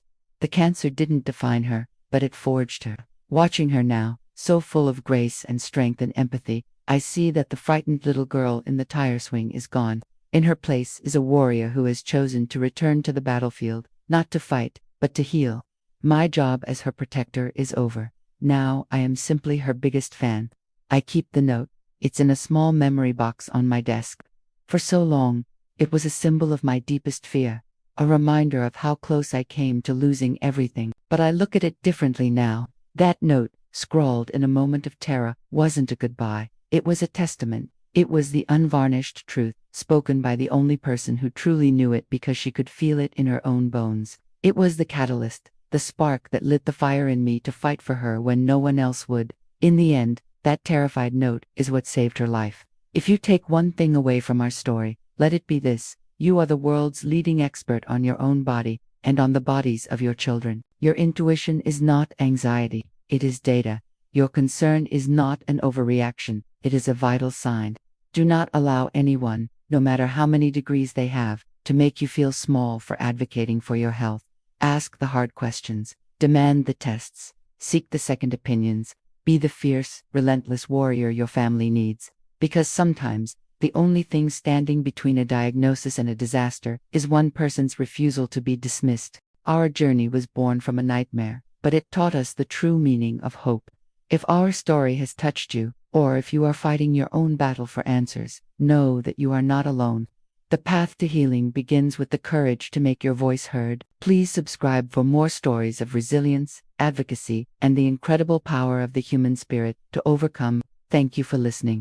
[SPEAKER 1] The cancer didn't define her, but it forged her. Watching her now, so full of grace and strength and empathy, I see that the frightened little girl in the tire swing is gone. In her place is a warrior who has chosen to return to the battlefield, not to fight, but to heal. My job as her protector is over. Now I am simply her biggest fan. I keep the note. It's in a small memory box on my desk. For so long, it was a symbol of my deepest fear, a reminder of how close I came to losing everything. But I look at it differently now. That note, scrawled in a moment of terror, wasn't a goodbye. It was a testament. It was the unvarnished truth, spoken by the only person who truly knew it because she could feel it in her own bones. It was the catalyst, the spark that lit the fire in me to fight for her when no one else would. In the end, that terrified note is what saved her life. If you take one thing away from our story, let it be this: you are the world's leading expert on your own body and on the bodies of your children. Your intuition is not anxiety, it is data. Your concern is not an overreaction, it is a vital sign. Do not allow anyone, no matter how many degrees they have, to make you feel small for advocating for your health. Ask the hard questions, demand the tests, seek the second opinions, be the fierce, relentless warrior your family needs. Because sometimes, The only thing standing between a diagnosis and a disaster is one person's refusal to be dismissed. Our journey was born from a nightmare, but it taught us the true meaning of hope. If our story has touched you, or if you are fighting your own battle for answers, know that you are not alone. The path to healing begins with the courage to make your voice heard. Please subscribe for more stories of resilience, advocacy, and the incredible power of the human spirit to overcome. Thank you for listening.